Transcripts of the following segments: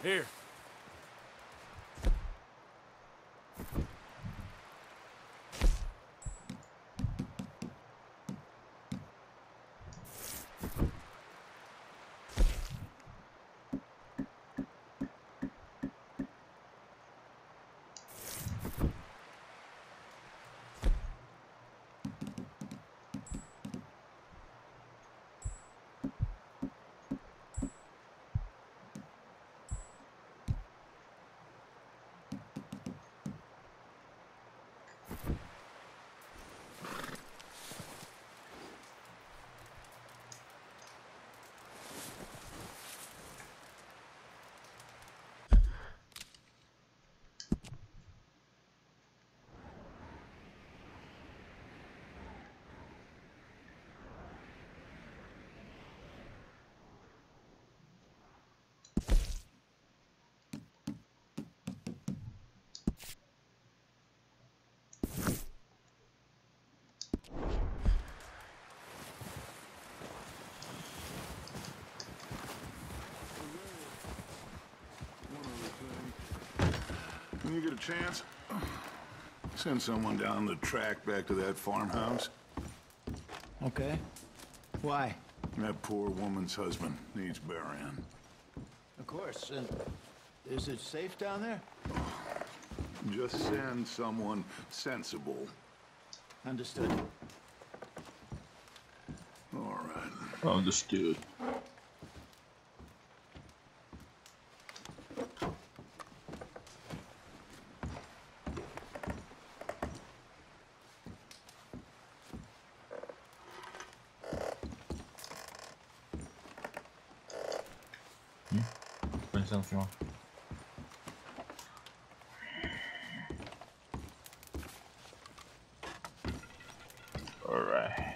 Here. When you get a chance, send someone down the track back to that farmhouse. Okay. Why? That poor woman's husband needs burying. Of course. And is it safe down there? Just send someone sensible. Understood. All right. Understood. Station. All right.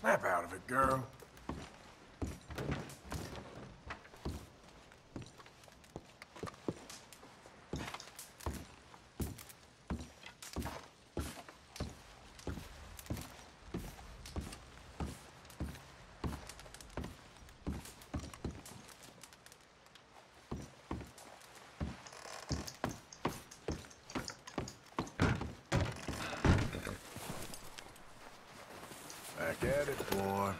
Snap out of it, girl. Back at it, boy.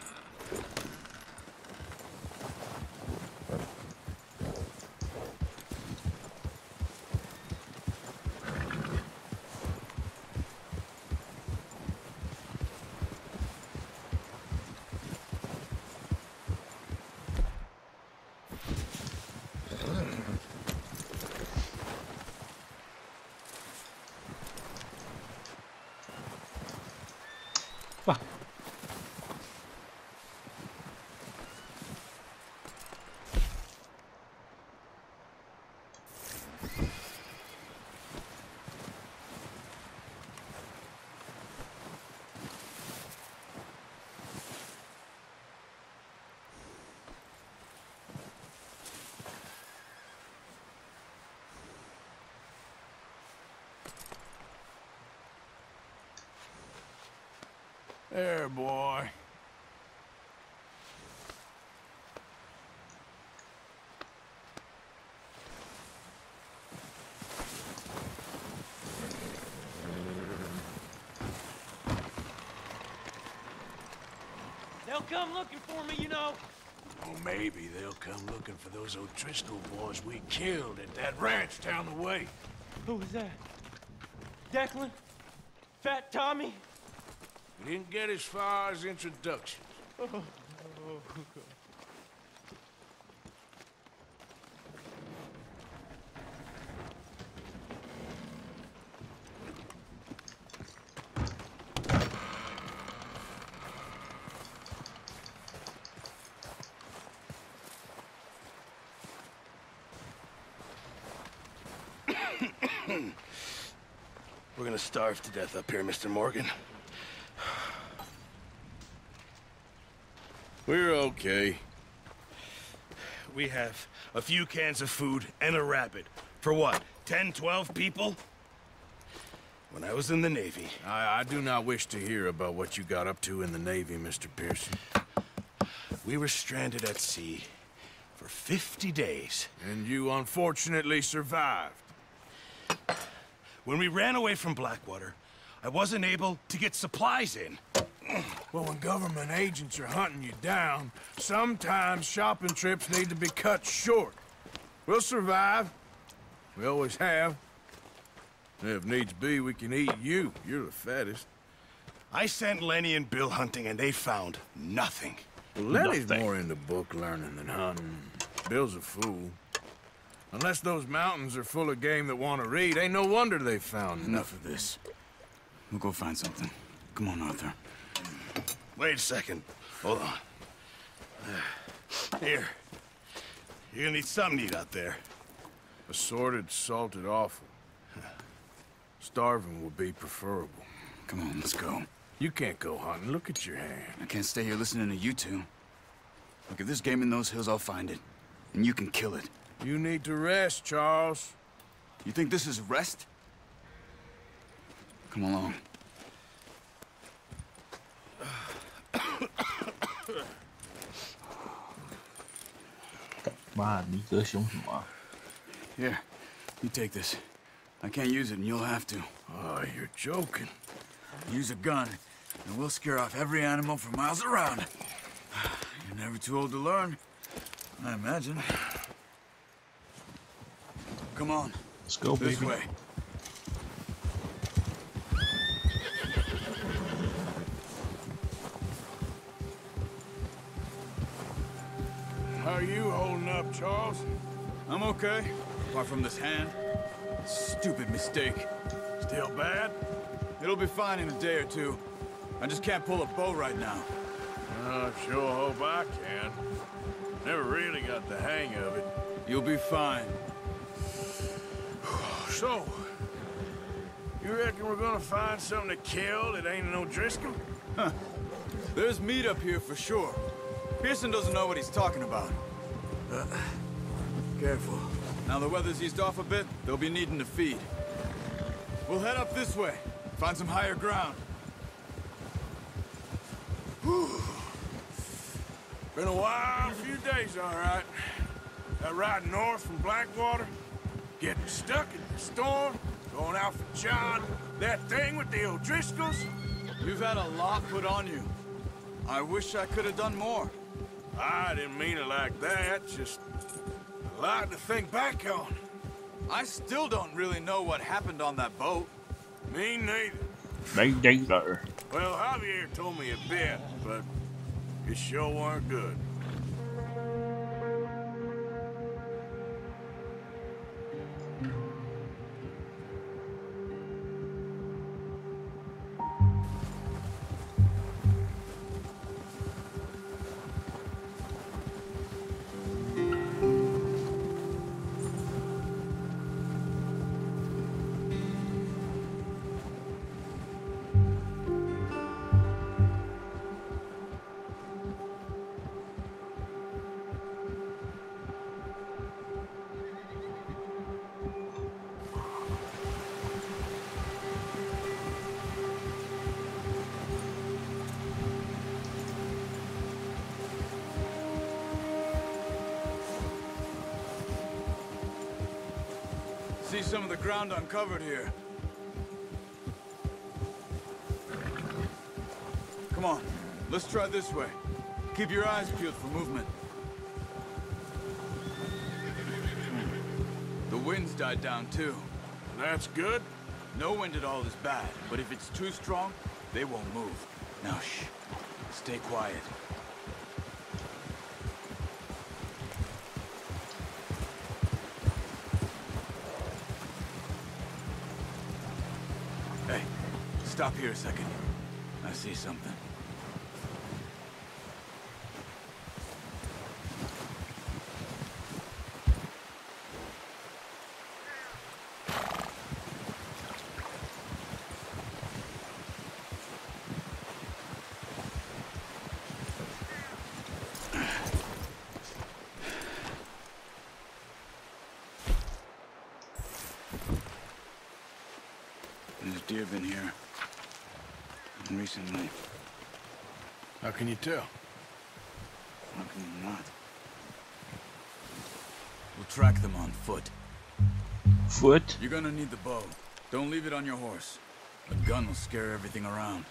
There, boy. They'll come looking for me, you know. Or maybe they'll come looking for those O'Driscoll boys we killed at that ranch down the way. Who was that? Declan? Fat Tommy? We didn't get as far as introductions. We're gonna starve to death up here, Mr. Morgan. We're okay. We have a few cans of food and a rabbit. For what, 10, 12 people? When I was in the Navy... I do not wish to hear about what you got up to in the Navy, Mr. Pearson. We were stranded at sea for 50 days. And you unfortunately survived. When we ran away from Blackwater, I wasn't able to get supplies in. Well, when government agents are hunting you down, sometimes shopping trips need to be cut short. We'll survive. We always have. If needs be, we can eat you. You're the fattest. I sent Lenny and Bill hunting, and they found nothing. Well, Lenny's Nothing. more into book learning than hunting. Bill's a fool. Unless those mountains are full of game that want to read, ain't no wonder they found Enough of this. We'll go find something. Come on, Arthur. Wait a second. Hold on. Here. You're gonna need something to eat out there. Assorted, salted offal. Starving would be preferable. Come on, let's go. You can't go hunting. Look at your hand. I can't stay here listening to you two. Look, if there's game in those hills, I'll find it. And you can kill it. You need to rest, Charles. You think this is rest? Come along. Mà đi tới xuống mà. Here, you take this. I can't use it, and you'll have to. Oh, you're joking. Use a gun, and we'll scare off every animal for miles around. You're never too old to learn, I imagine. Come on. Let's go, This baby. way. How are you holding up, Charles? I'm okay, apart from this hand. Stupid mistake. Still bad? It'll be fine in a day or two. I just can't pull a bow right now. I sure hope I can. Never really got the hang of it. You'll be fine. So, you reckon we're gonna find something to kill that ain't no Driscoll? There's meat up here for sure. Pearson doesn't know what he's talking about. Careful. Now the weather's eased off a bit, they'll be needing to feed. We'll head up this way. Find some higher ground. Been a wild few days, all right. That ride north from Blackwater, getting stuck in the storm, going out for John, that thing with the O'Driscolls. You've had a lot put on you. I wish I could have done more. I didn't mean it like that, just a lot to think back on. I still don't really know what happened on that boat. Me neither. Đấy, đấy rồi. Well, Javier told me a bit, but it sure weren't good. See some of the ground uncovered here. Come on, let's try this way. Keep your eyes peeled for movement. The wind's died down too. That's good. No wind at all is bad, but if it's too strong, they won't move. Now shh, stay quiet. Hey, stop here a second. I see something. There's deer been here. Recently. How can you tell? How can you not? We'll track them on foot. Foot? You're gonna need the bow. Don't leave it on your horse. A gun will scare everything around.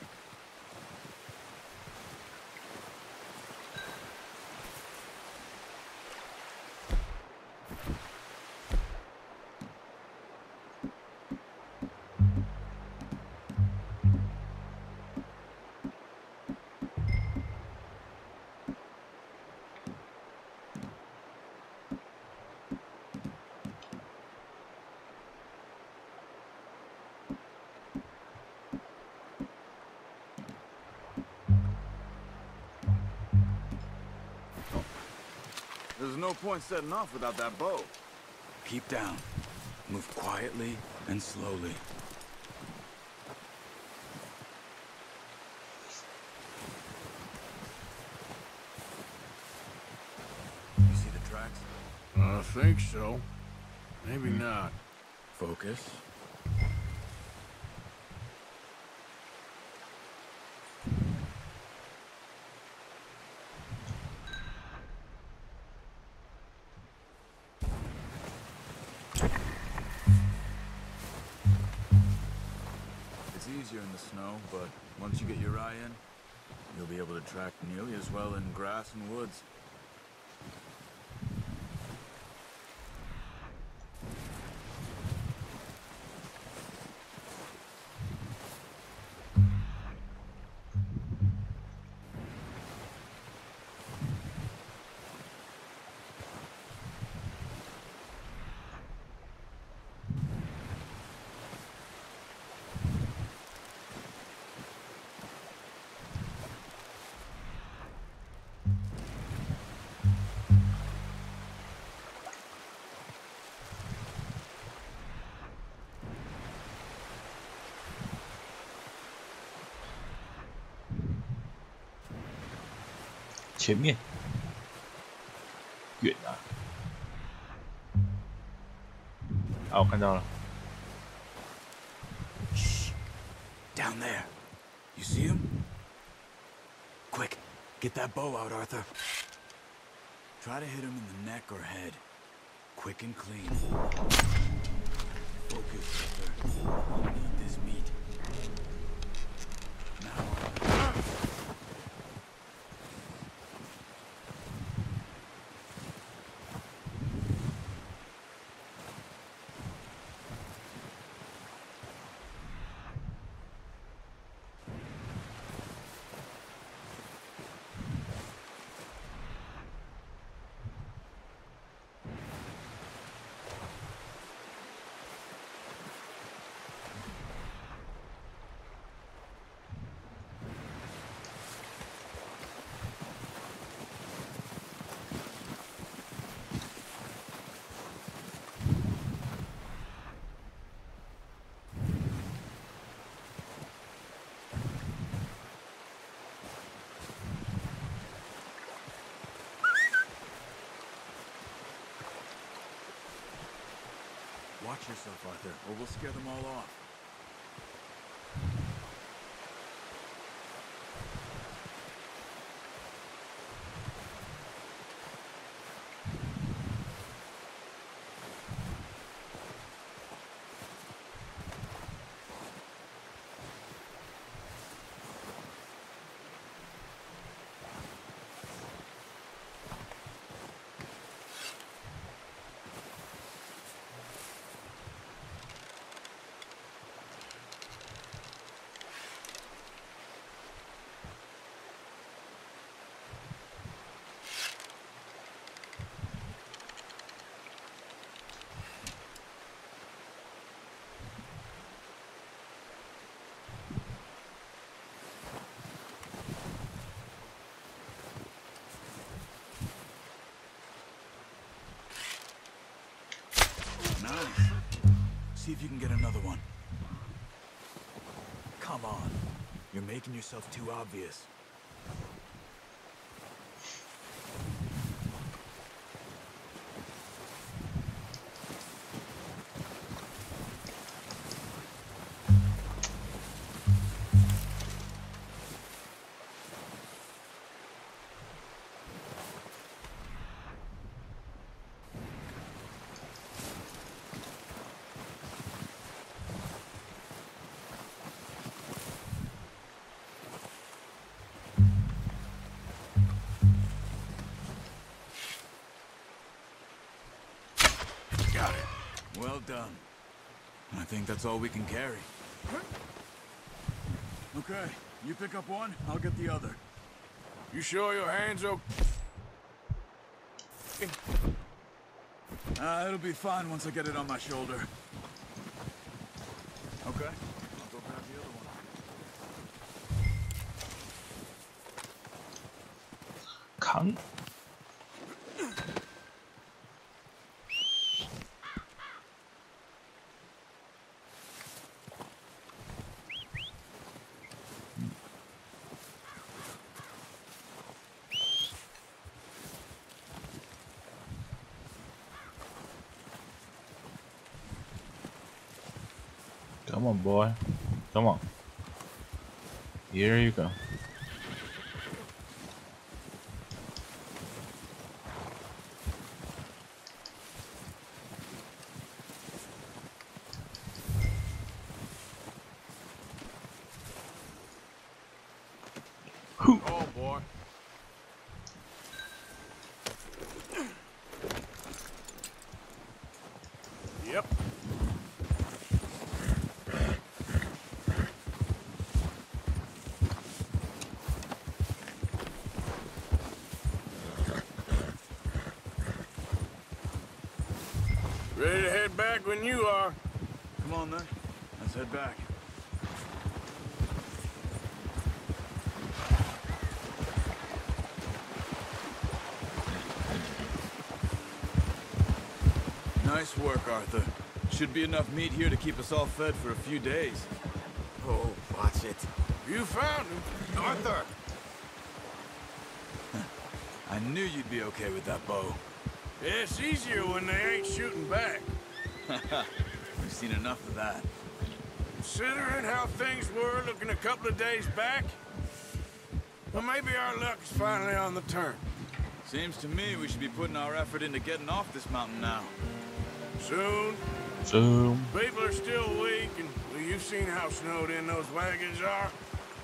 There's no point setting off without that bow. Keep down. Move quietly and slowly. You see the tracks? I think so. Maybe not. Focus. It's easier in the snow, but once you get your eye in, you'll be able to track nearly as well in grass and woods. Shit me. Good enough. 啊，我看到了。 Shh. Down there. You see him? Quick, get that bow out, Arthur. Try to hit him in the neck or head. Quick and clean. Focus, Arthur. You need this meat. Now. Watch yourself, Arthur, or we'll scare them all off. Nice. See if you can get another one. Come on. You're making yourself too obvious. done. I think that's all we can carry. Okay, you pick up one, I'll get the other. You sure your hands okay? It'll be fine once I get it on my shoulder. Okay, I'll go grab the other one. Kang. Come on, boy. Come on. Here you go. Oh, boy. Yep. Ready to head back when you are. Come on then, let's head back. Nice work, Arthur. Should be enough meat here to keep us all fed for a few days. Oh, watch it. You found him. Arthur! I knew you'd be okay with that bow. Yeah, it's easier when they ain't shooting back. We've seen enough of that. Considering how things were looking a couple of days back, well, maybe our luck's finally on the turn. Seems to me we should be putting our effort into getting off this mountain now. Soon. Zoom. People are still weak, and well, you've seen how snowed in those wagons are.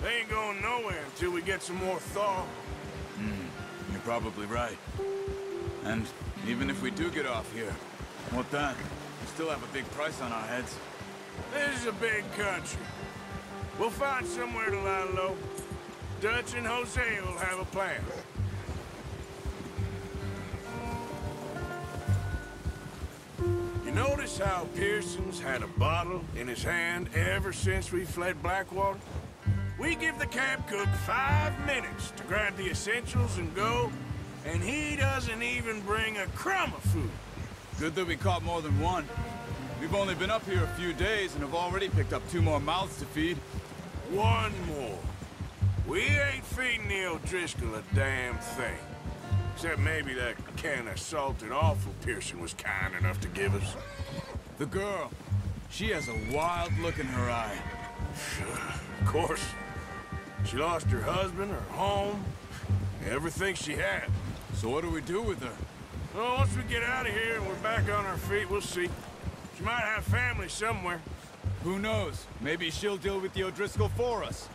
They ain't going nowhere until we get some more thaw. You're probably right. And even if we do get off here, what then? We still have a big price on our heads. This is a big country. We'll find somewhere to lie low. Dutch and Jose will have a plan. You notice how Pearson's had a bottle in his hand ever since we fled Blackwater? We give the camp cook 5 minutes to grab the essentials and go, and he doesn't even bring a crumb of food. Good that we caught more than one. We've only been up here a few days and have already picked up 2 more mouths to feed. One more. We ain't feeding the O'Driscoll a damn thing. Except maybe that can of salted offal Pearson was kind enough to give us. The girl, she has a wild look in her eye. Of course. She lost her husband, her home, everything she had. So what do we do with her? Well, once we get out of here and we're back on our feet, we'll see. She might have family somewhere. Who knows? Maybe she'll deal with the O'Driscoll for us.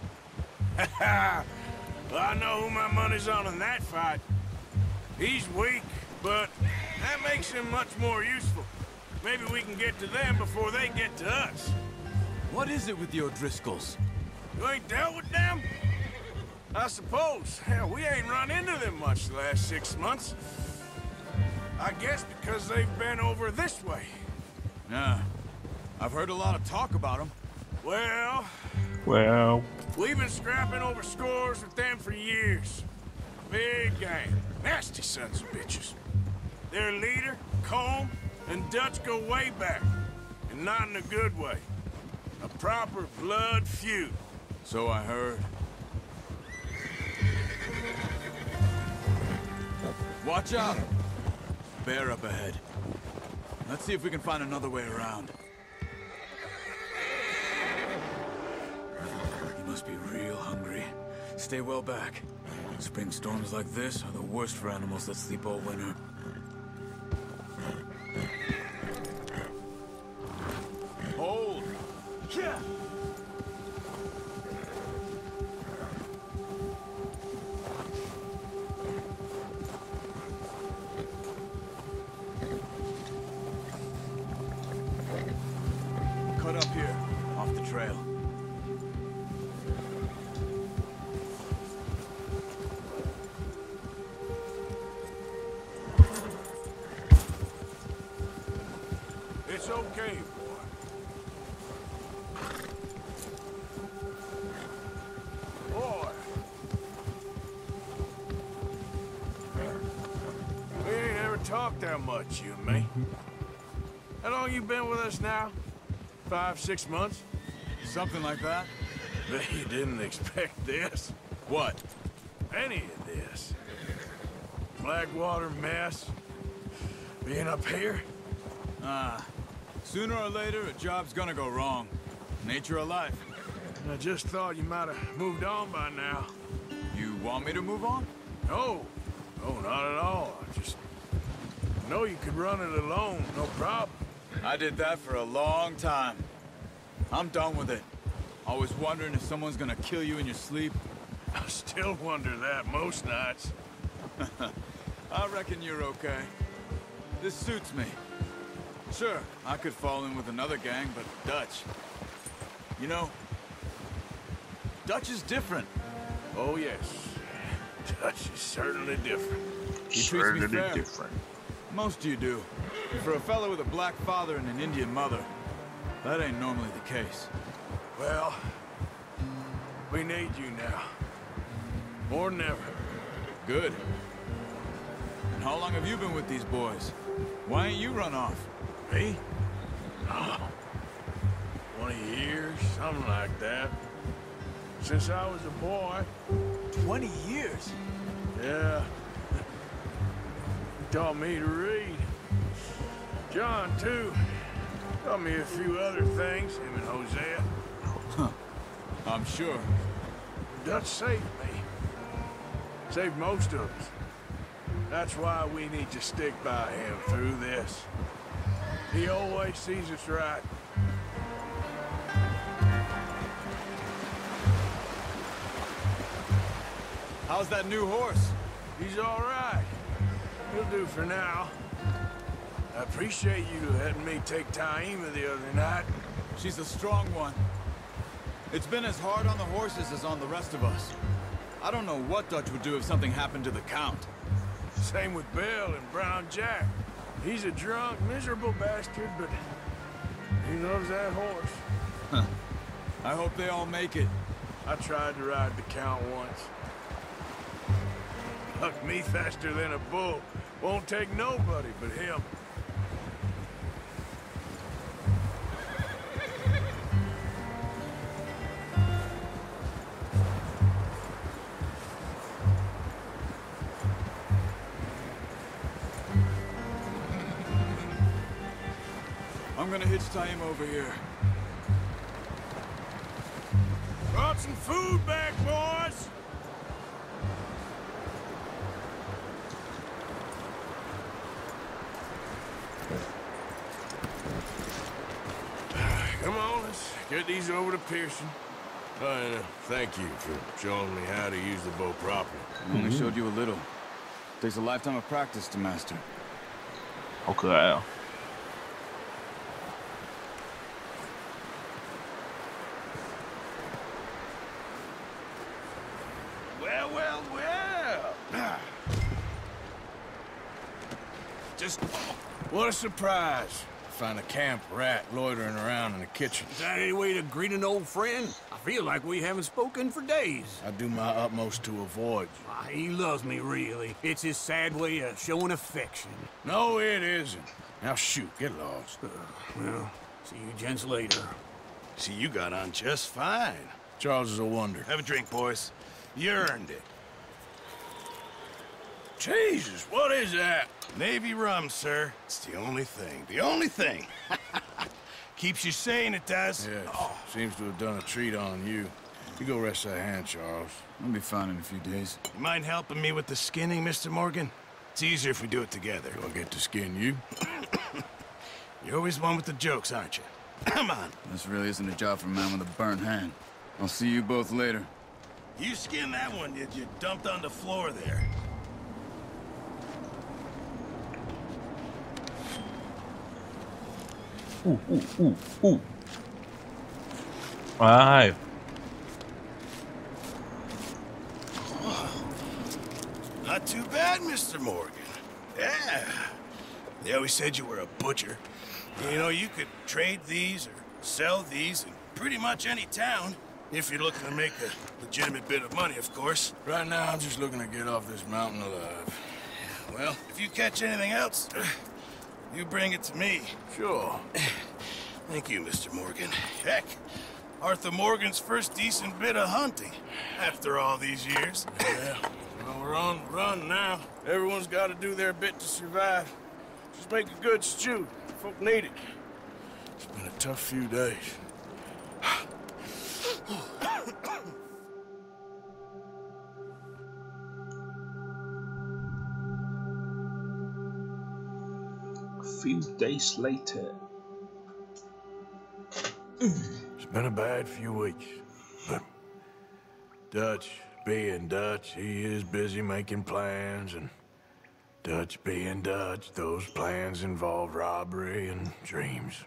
Well, I know who my money's on in that fight. He's weak, but that makes him much more useful. Maybe we can get to them before they get to us. What is it with the O'Driscolls? You ain't dealt with them? I suppose. Hell, we ain't run into them much the last 6 months. I guess because they've been over this way. Yeah. I've heard a lot of talk about them. Well, we've been scrapping over scores with them for years. Big gang. Nasty sons of bitches. Their leader, Combe, and Dutch go way back. And not in a good way. A proper blood feud. So I heard. Watch out! Bear up ahead. Let's see if we can find another way around. You must be real hungry. Stay well back. Spring storms like this are the worst for animals that sleep all winter. Hold! Yeah! It's okay, boy. Boy. We ain't ever talked that much, you and me. How long you been with us now? 5, 6 months? Something like that? Bet you didn't expect this. What? Any of this. Blackwater mess. Being up here. Sooner or later, a job's gonna go wrong. Nature of life. I just thought you might have moved on by now. You want me to move on? No. No, not at all. I just know you could run it alone, no problem. I did that for a long time. I'm done with it. Always wondering if someone's gonna kill you in your sleep. I still wonder that most nights. I reckon you're okay. This suits me. Sure, I could fall in with another gang, but Dutch... You know, Dutch is different. Oh, yes. Dutch is certainly different. He treats me fair. Most of you do. And for a fellow with a black father and an Indian mother, that ain't normally the case. Well, we need you now. More than ever. Good. And how long have you been with these boys? Why ain't you run off? Me? Oh, 20 years, something like that. Since I was a boy. 20 years? Yeah. He taught me to read. John, too. Taught me a few other things, him and Hosea. I'm sure. Dutch saved me. Saved most of us. That's why we need to stick by him through this. He always sees us right. How's that new horse? He's all right. He'll do for now. I appreciate you letting me take Taima the other night. She's a strong one. It's been as hard on the horses as on the rest of us. I don't know what Dutch would do if something happened to the Count. Same with Bill and Brown Jack. He's a drunk, miserable bastard, but he loves that horse. Huh. I hope they all make it. I tried to ride the Count once. Bucked me faster than a bull. Won't take nobody but him. I'm gonna hitch Taima over here. Brought some food back, boys! Come on, let's get these over to Pearson. And thank you for showing me how to use the bow properly. I only showed you a little. Takes a lifetime of practice to master. Okay. Well, well, well. Just what a surprise. Find a camp rat loitering around in the kitchen. Is that any way to greet an old friend? I feel like we haven't spoken for days. I do my utmost to avoid you. He loves me, really. It's his sad way of showing affection. No, it isn't. Now shoot, get lost. Well, see you gents later. See, you got on just fine. Charles is a wonder. Have a drink, boys. You earned it. Jesus, what is that? Navy rum, sir. It's the only thing. The only thing. Keeps you sane, it does. Yes, seems to have done a treat on you. You go rest that hand, Charles. I'll be fine in a few days. You mind helping me with the skinning, Mr. Morgan? It's easier if we do it together. Do I get to skin you? You're always one with the jokes, aren't you? Come on. This really isn't a job for a man with a burnt hand. I'll see you both later. You skinned that one, did you? Dumped on the floor there. Ooh. Alright. Not too bad, Mr. Morgan. Yeah. They always said you were a butcher. You know, you could trade these or sell these in pretty much any town, if you're looking to make a legitimate bit of money, of course. Right now, I'm just looking to get off this mountain alive. Well, if you catch anything else, you bring it to me. Sure. Thank you, Mr. Morgan. Heck, Arthur Morgan's first decent bit of hunting after all these years. Yeah, well, we're on the run now. Everyone's got to do their bit to survive. Just make a good stew. Folk need it. It's been a tough few days. A few days later. It's been a bad few weeks, but Dutch being Dutch, he is busy making plans, and Dutch being Dutch, those plans involve robbery and dreams.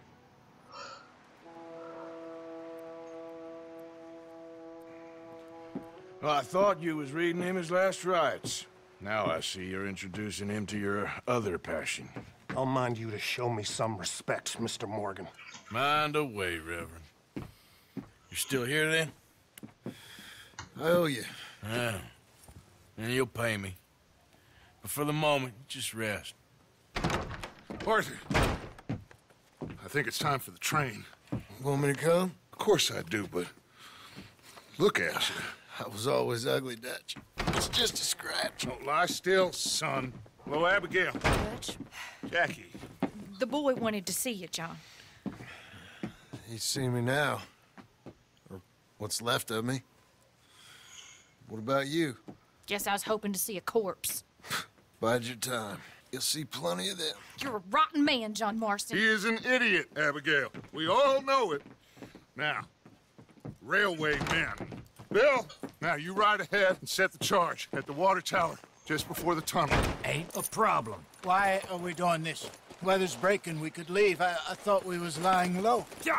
Well, I thought you was reading him his last rites. Now I see you're introducing him to your other passion. I'll mind you to show me some respect, Mr. Morgan. Mind away, Reverend. You still here, then? I owe you. Yeah. And you'll pay me. But for the moment, just rest. Arthur, I think it's time for the train. Want me to come? Of course I do, but look at you. I was always ugly, Dutch. It's just a scratch. Don't lie still, son. Hello, Abigail. Dutch, Jackie. the boy wanted to see you, John. He's seen me now. Or what's left of me. What about you? Guess I was hoping to see a corpse. Bide your time. You'll see plenty of them. You're a rotten man, John Marston. He is an idiot, Abigail. We all know it. Now, railway men. Bill, now you ride ahead and set the charge at the water tower just before the tunnel. Ain't a problem. Why are we doing this? Weather's breaking. We could leave. I thought we was lying low. Yeah,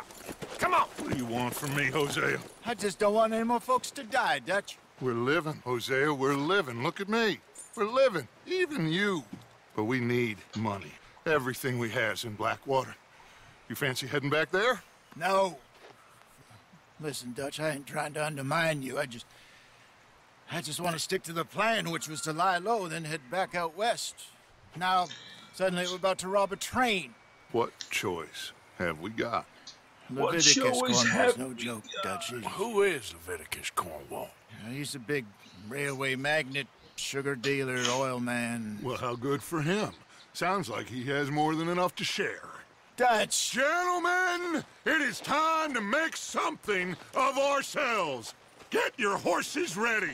come on. What do you want from me, Hosea? I just don't want any more folks to die, Dutch. We're living, Hosea. We're living. Look at me. We're living. Even you. But we need money. Everything we has in Blackwater. You fancy heading back there? No. Listen, Dutch, I ain't trying to undermine you. I just want to stick to the plan, which was to lie low, then head back out west. Now, suddenly we're about to rob a train. What choice have we got? Leviticus Cornwall's no joke, Dutch. Who is Leviticus Cornwall? He's a big railway magnate, sugar dealer, oil man. Well, how good for him. Sounds like he has more than enough to share. Dutch! Gentlemen, it is time to make something of ourselves. Get your horses ready.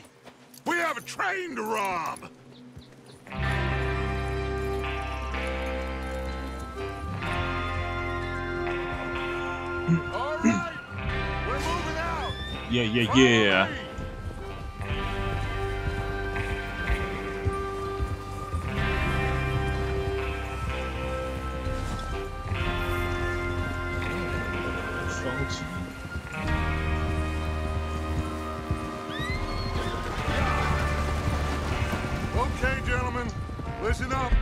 We have a train to rob. All right, we're moving out. Yeah. Okay, gentlemen, listen up.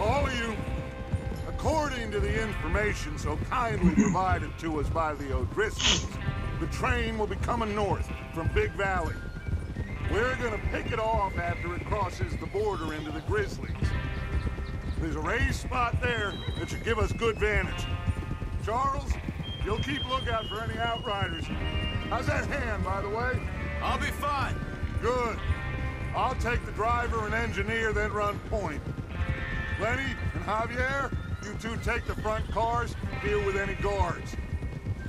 All of you, according to the information so kindly provided to us by the O'Driscolls, the train will be coming north from Big Valley. We're gonna pick it off after it crosses the border into the Grizzlies. There's a raised spot there that should give us good vantage. Charles, you'll keep lookout for any outriders. How's that hand, by the way? I'll be fine. Good. I'll take the driver and engineer, then run point. Lenny and Javier, you two take the front cars, deal with any guards.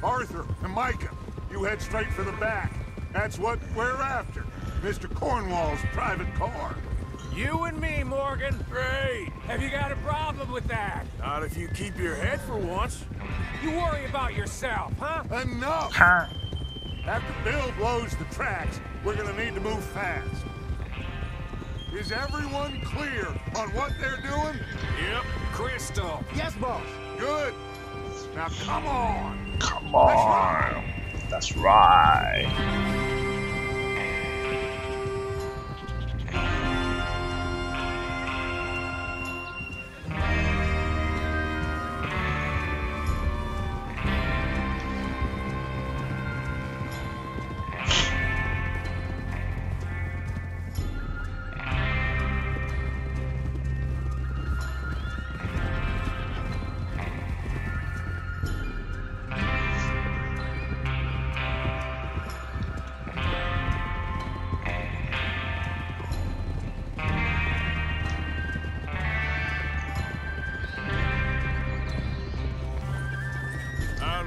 Arthur and Micah, you head straight for the back. That's what we're after. Mr. Cornwall's private car. You and me, Morgan. Great. Have you got a problem with that? Not if you keep your head for once. You worry about yourself, huh? Enough! After Bill blows the tracks, we're gonna need to move fast. Is everyone clear on what they're doing? Yep, crystal. Yes, boss. Good. Now come on. Come on. That's right.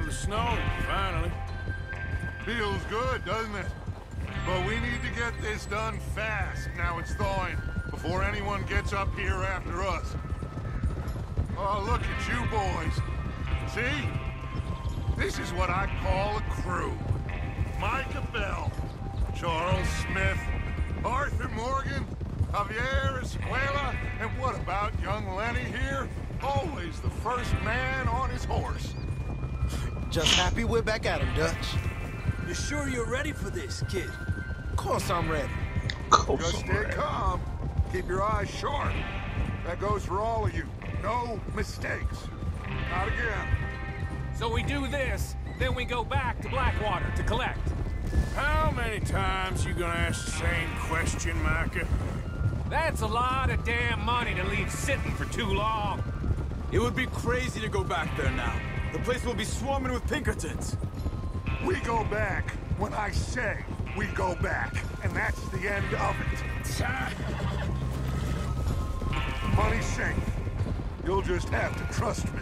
the snow, finally. Feels good, doesn't it? But we need to get this done fast, now it's thawing, before anyone gets up here after us. Oh, look at you boys. See? This is what I call a crew. Micah Bell, Charles Smith, Arthur Morgan, Javier Escuela, and what about young Lenny here? Always the first man on his horse. Just happy we're back at him, Dutch. You sure you're ready for this, kid? Of course I'm ready. Just stay calm. Keep your eyes sharp. That goes for all of you. No mistakes. Not again. So we do this, then we go back to Blackwater to collect. How many times you gonna ask the same question, Micah? That's a lot of damn money to leave sitting for too long. It would be crazy to go back there now. The place will be swarming with Pinkertons. We go back when I say we go back, and that's the end of it. Money's safe. You'll just have to trust me.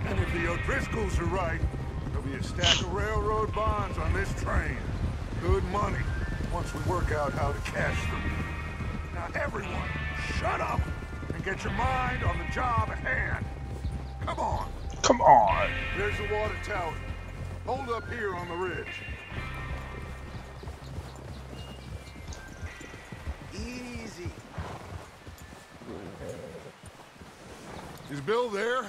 And if the O'Driscolls are right, there'll be a stack of railroad bonds on this train. Good money, once we work out how to cash them. Now everyone, shut up and get your mind on the job at hand. Come on. Come on. There's the water tower. Hold up here on the ridge. Easy. Is Bill there?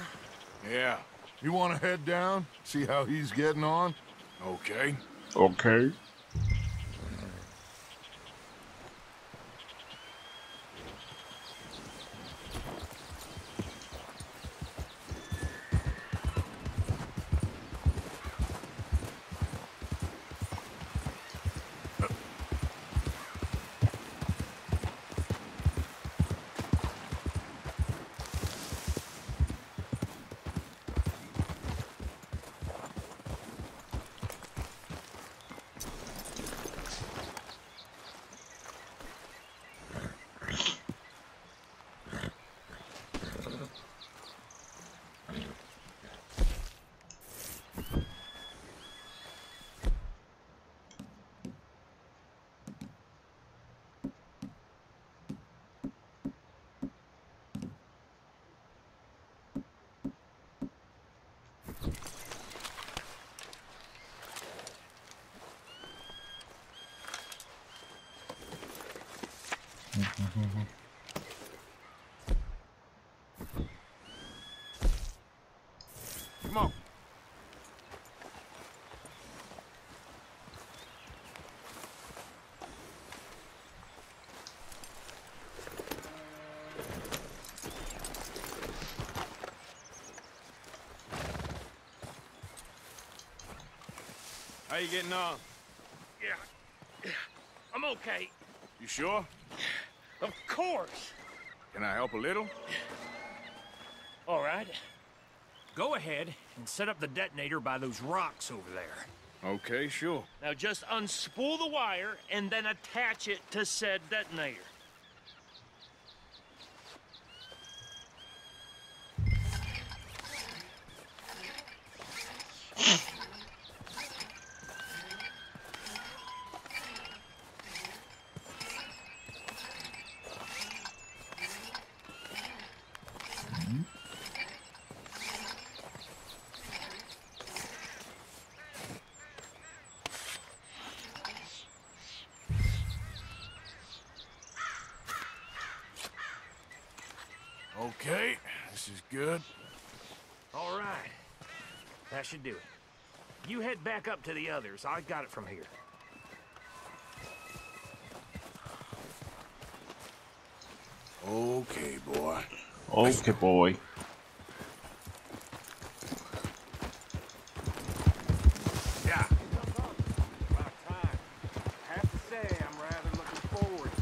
Yeah. You want to head down, see how he's getting on? Okay. Okay. Come on. How you getting on? Yeah, I'm okay. You sure? Of course. Can I help a little? All right. Go ahead and set up the detonator by those rocks over there. Okay, sure. Now just unspool the wire and then attach it to said detonator. Okay, this is good. All right. That should do it. You head back up to the others. I got it from here. Okay, boy. Okay, boy. Yeah. About time. I have to say, I'm rather looking forward to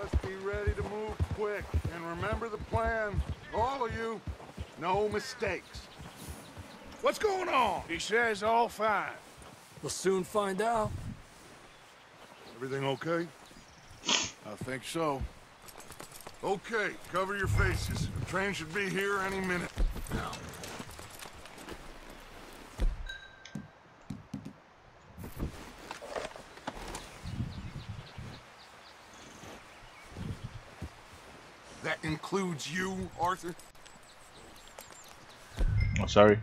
this. Just be ready to move quick, and remember the plan. All of you, no mistakes. What's going on? He says all fine. We'll soon find out. Everything okay? I think so. Okay, cover your faces. The train should be here any minute. Now. includes you, Arthur? Oh, sorry.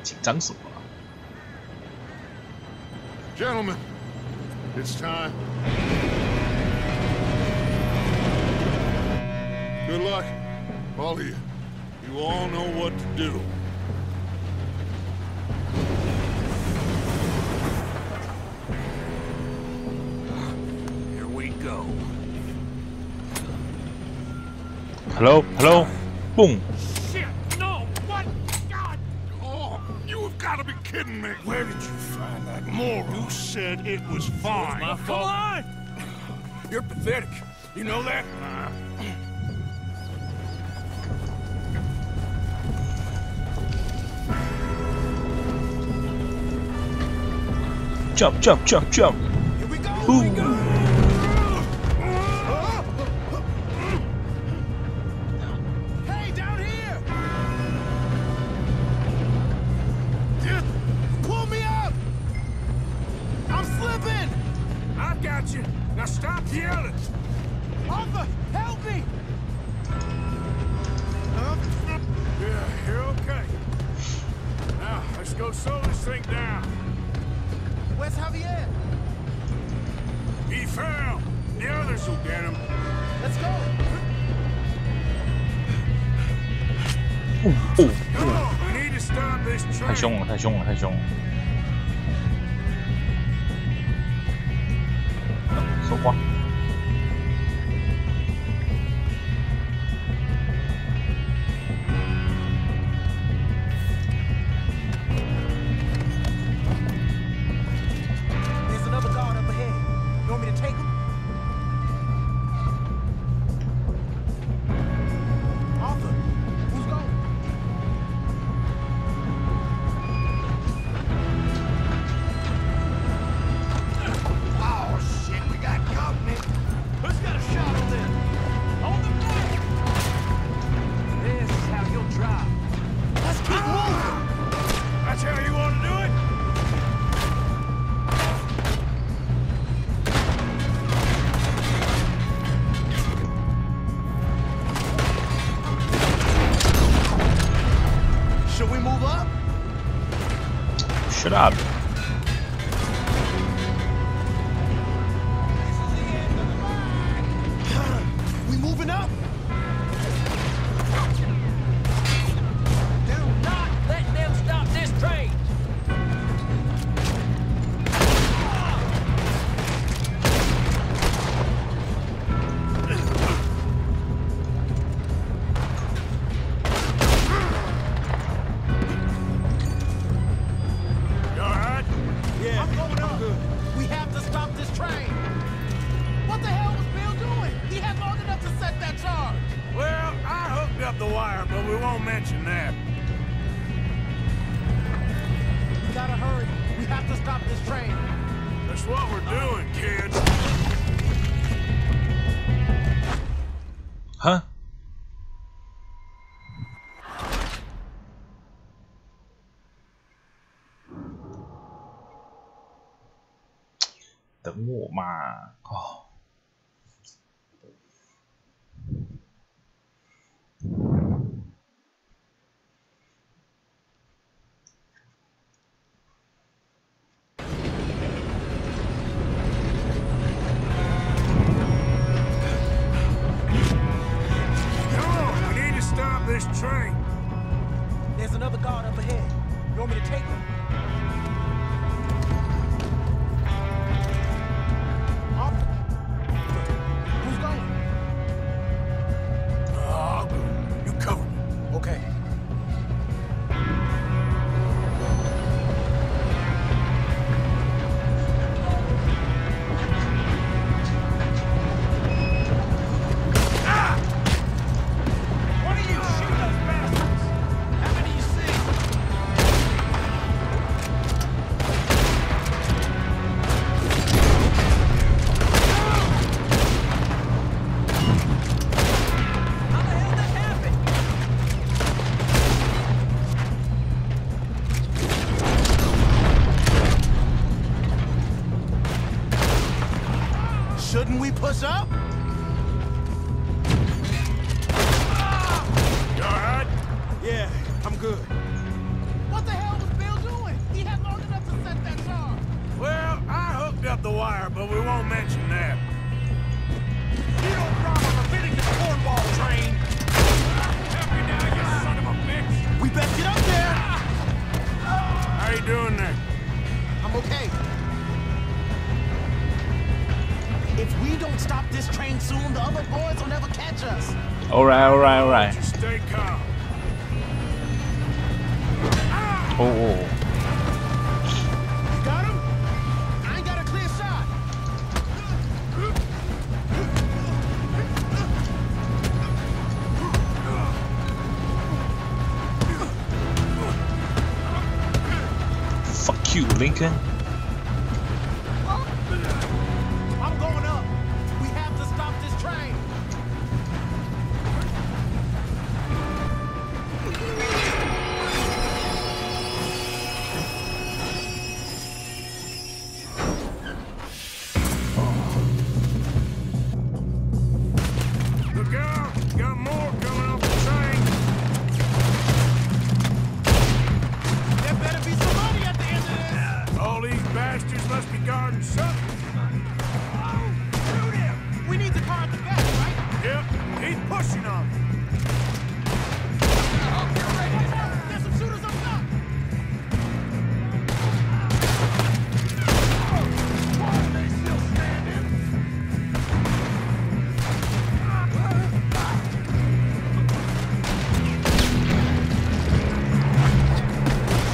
紧张什么啊？ Gentlemen, it's time. Good luck, all of you. You all know what to do. Here we go. Hello, boom. Shit, no, what? God! Oh, you have got to be kidding me. Where did you find that moron? You said it was fine. My fault. Come on! You're pathetic. You know that? Jump. Here we go. Boom. Hey, down here. Pull me up. I'm slipping. I got you. Now stop yelling. Arthur, help me. Yeah, you're okay. Now, let's go slow this thing down. Where's Javier? He found. The others will get him. Let's go. Come on, we need to stop this 太 train. 凶了。收光。 There's another guard up ahead. You want me to take him? Arthur, who's going? Oh, shit, we got company. Who's got a shot on them? On the right! This is how you'll drive. Let's keep moving! That's how you want to do it? Should we move up? Shut up. We moving up? Do not let them stop this train! You all right? Yeah, I'm going up. Good. We have to stop this train. What the hell was Bill doing? He had long enough to set that charge. Well, I hooked up the wire, but we won't mention that. We gotta hurry. We have to stop this train. That's what we're doing, kids. Huh? 等我嘛！哦。Come on, we need to stop this train. There's another guard up ahead. You want me to take him? Arthur, push up? You all right? Yeah, I'm good. What the hell was Bill doing? He had long enough to set that charge. Well, I hooked up the wire, but we won't mention that. You don't rob a Leviticus cornball train. Help me now, you son of a bitch! We best get up there! How you doing there? I'm okay. If we don't stop this train soon, the other boys will never catch us. Alright. Just stay calm. Oh. You got him? I ain't got a clear shot. Fuck you, Lincoln. I'm going up. We have to stop this train. Look out! Got more coming off the train. There better be some money at the end of this. All these bastards must be guarding something. Shoot him. We need to car at the back, right? Yep, he's pushing on me. There's some shooters up top. Why are they still standing?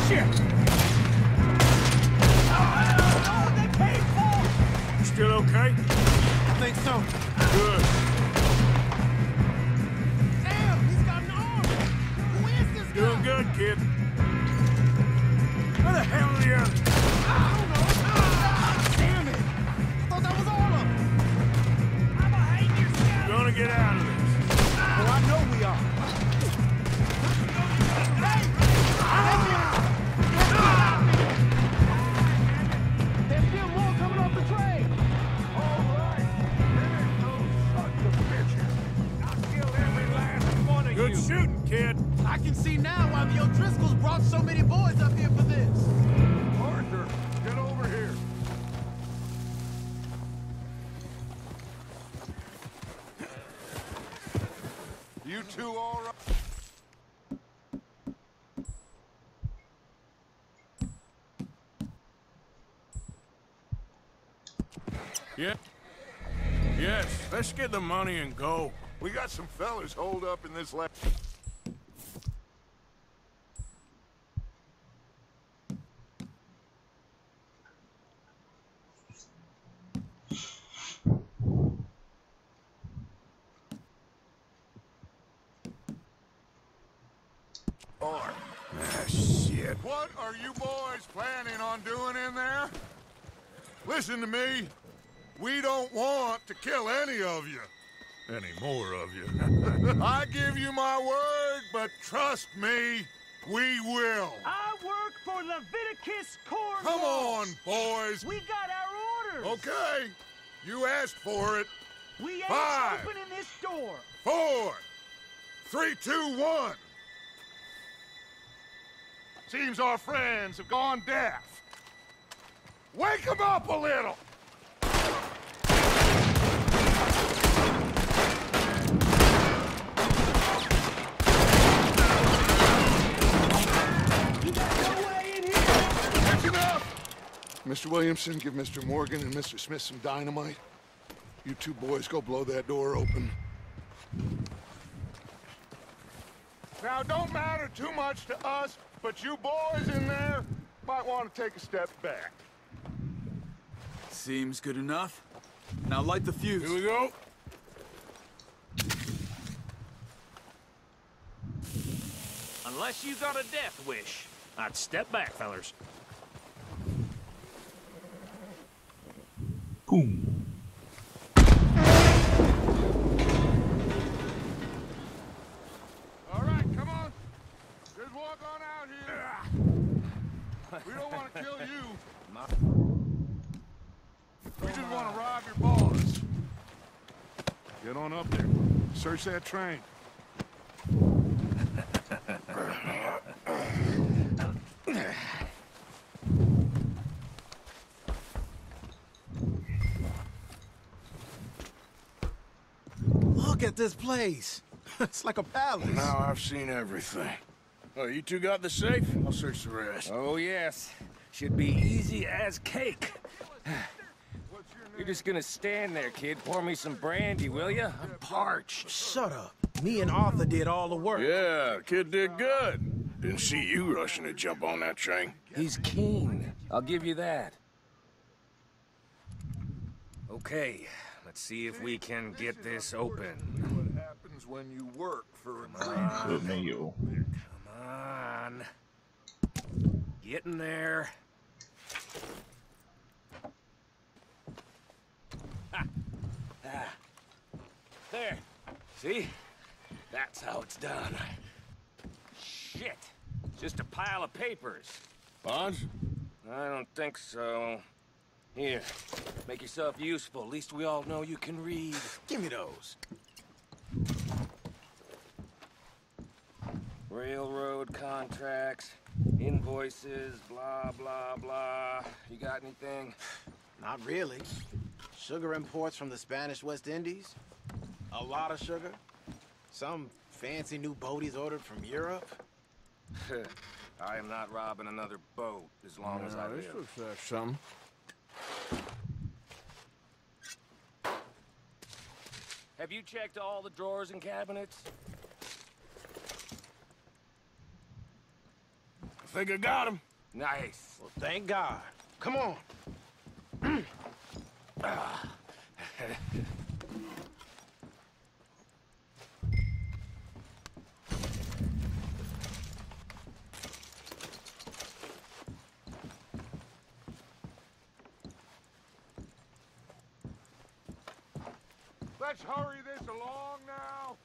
Shit! They paid for. You still okay? I think so. Good. Damn, he's got an arm. Who is this guy? Doing good, kid. Where the hell are the others? I don't know. Damn it. I thought that was all of them. I'm a hate your scout. We're gonna get out of this. Oh, I know we are. Hey! There's still more coming off the train. All right. There ain't no sons of bitches. I'll kill every last one of Good you. shooting, kid. I can see now why the O'Driscolls brought so many boys up here for this. Arthur, get over here. You two all right? Yeah. Yes, let's get the money and go. We got some fellas holed up in this lab. Shit. What are you boys planning on doing in there? Listen to me. We don't want to kill any of you. Any more of you. I give you my word, but trust me, we will. I work for Leviticus Corps. Come on, boys. We got our orders. Okay. You asked for it. We ain't 5, opening this door. 4, 3, 2, 1. Seems our friends have gone deaf. Wake them up a little. That's enough! Mr. Williamson, give Mr. Morgan and Mr. Smith some dynamite. You two boys go blow that door open. Now, don't matter too much to us, but you boys in there might want to take a step back. Seems good enough. Now light the fuse. Here we go. Unless you got a death wish, I'd step back, fellers. Boom. All right, come on. Just walk on out here. We don't want to kill you. We just want to rob your boss. Get on up there. Search that train. Look at this place. It's like a palace. Now I've seen everything. Oh, you two got the safe? I'll search the rest. Oh, yes. Should be easy as cake. You're just gonna stand there, kid. Pour me some brandy, will ya? I'm parched. Shut up. Me and Arthur did all the work. Yeah, kid did good. Didn't see you rushing to jump on that train. He's keen. I'll give you that. Okay, let's see if we can get this open. What happens when you work for a Good meal. Come on. Get in there. There. See? That's how it's done. Shit. Just a pile of papers. Bonds? I don't think so. Here. Make yourself useful. At least we all know you can read. Give me those. Railroad contracts, invoices, blah, blah, blah. You got anything? Not really. Sugar imports from the Spanish West Indies. A lot of sugar. Some fancy new boat he's ordered from Europe. I am not robbing another boat as long as I live. This looks like something. Have you checked all the drawers and cabinets? I think I got him. Nice. Well, thank God. Come on. Let's hurry this along now.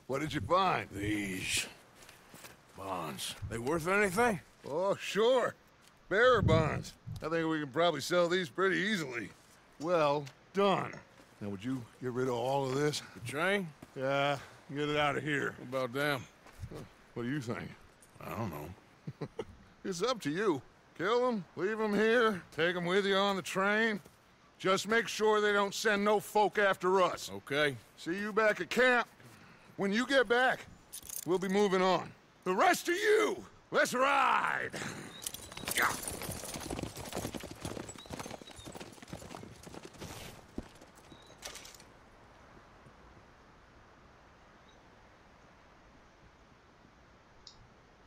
What did you find? These bonds. They worth anything? Oh, sure. Bearer bonds. I think we can probably sell these pretty easily. Well done. Now, would you get rid of all of this? The train? Yeah, get it out of here. What about them? What do you think? I don't know. It's up to you. Kill them, leave them here, take them with you on the train. Just make sure they don't send no folk after us. Okay. See you back at camp. When you get back, we'll be moving on. The rest of you, let's ride!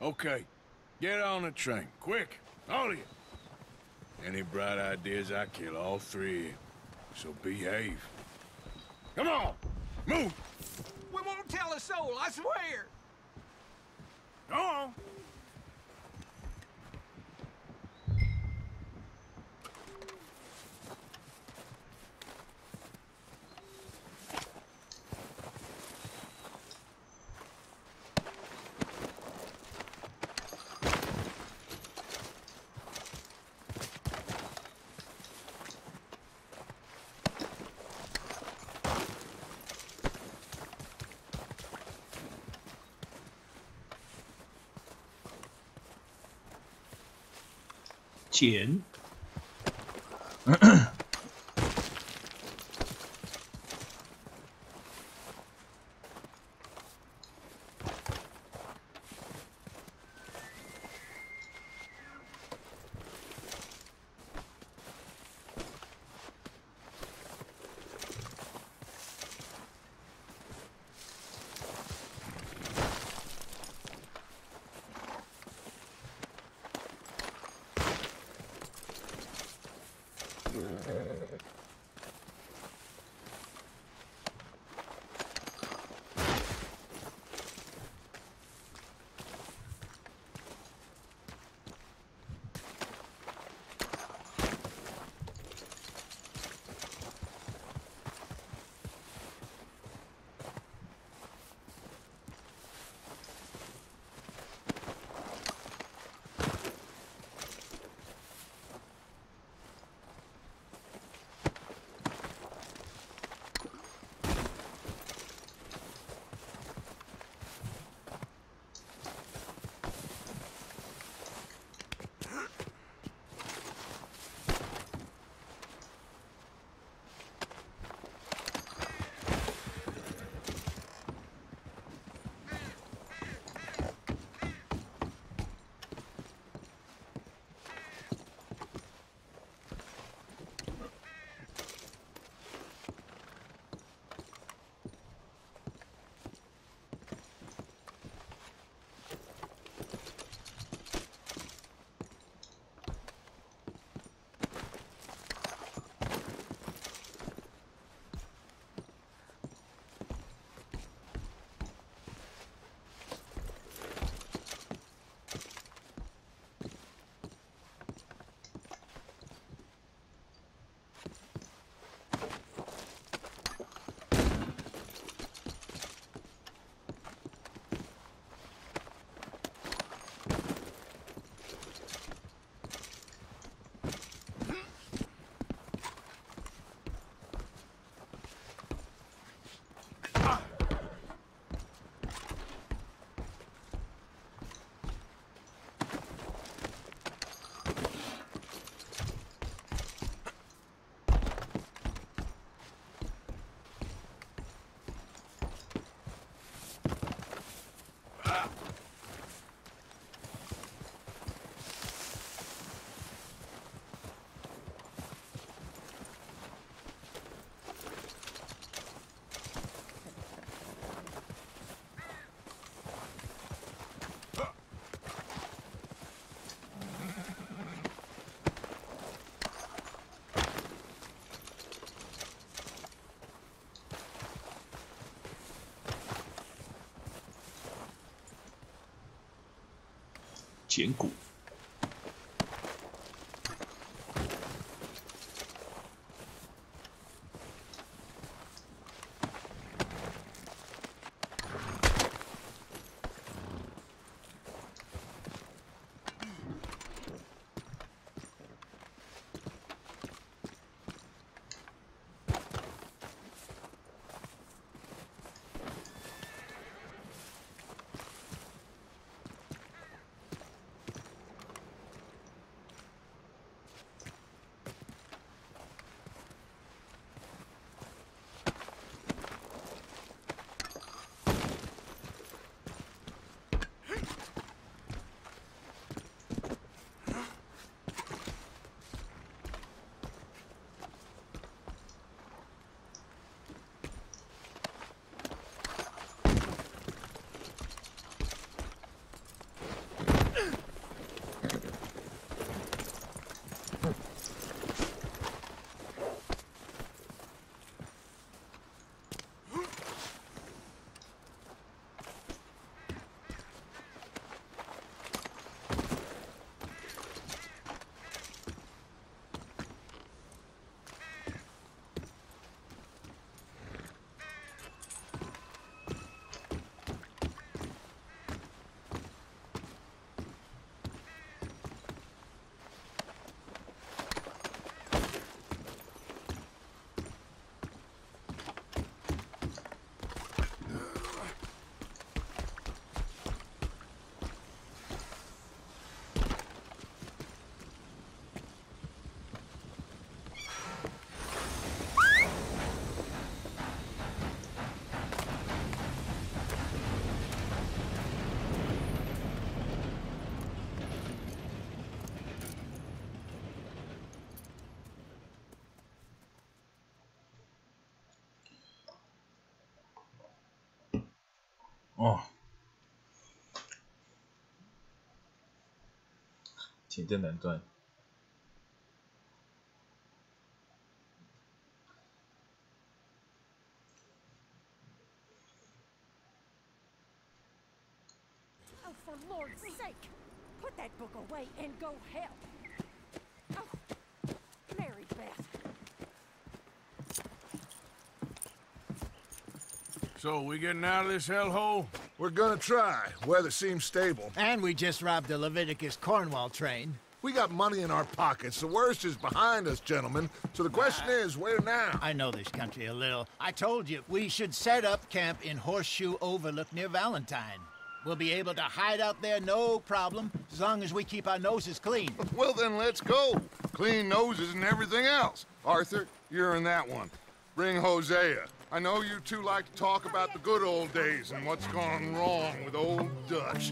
Okay. Get on the train. Quick. All of you. Any bright ideas, I kill all three of you. So behave. Come on! Move! We won't tell a soul, I swear. Go on! Chiến. 捡骨。哦，请真难断。Oh, for Lord's sake! Put that book away and go help. Oh, Mary Beth. So, we getting out of this hellhole? We're gonna try. Weather seems stable. And we just robbed the Leviticus Cornwall train. We got money in our pockets. The worst is behind us, gentlemen. So the question is, where now? I know this country a little. I told you, we should set up camp in Horseshoe Overlook near Valentine. We'll be able to hide out there, no problem, as long as we keep our noses clean. Well, then let's go. Clean noses and everything else. Arthur, you're in that one. Bring Hosea. I know you two like to talk about the good old days and what's gone wrong with old Dutch.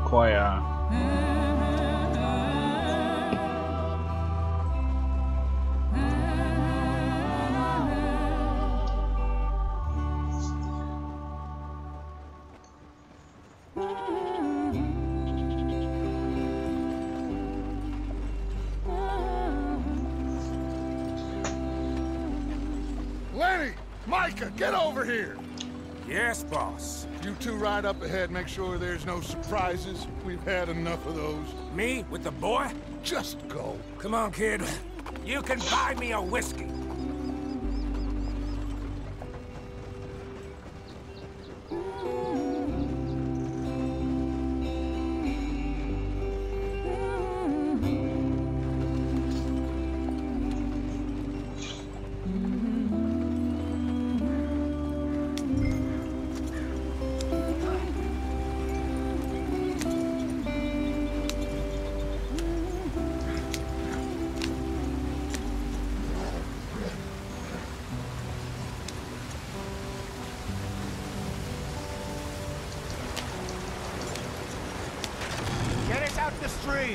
快啊！Lenny! Micah, get over here! Yes, boss. You two ride up ahead, make sure there's no surprises. We've had enough of those. Me with the boy? Just go. Come on, kid. You can buy me a whiskey.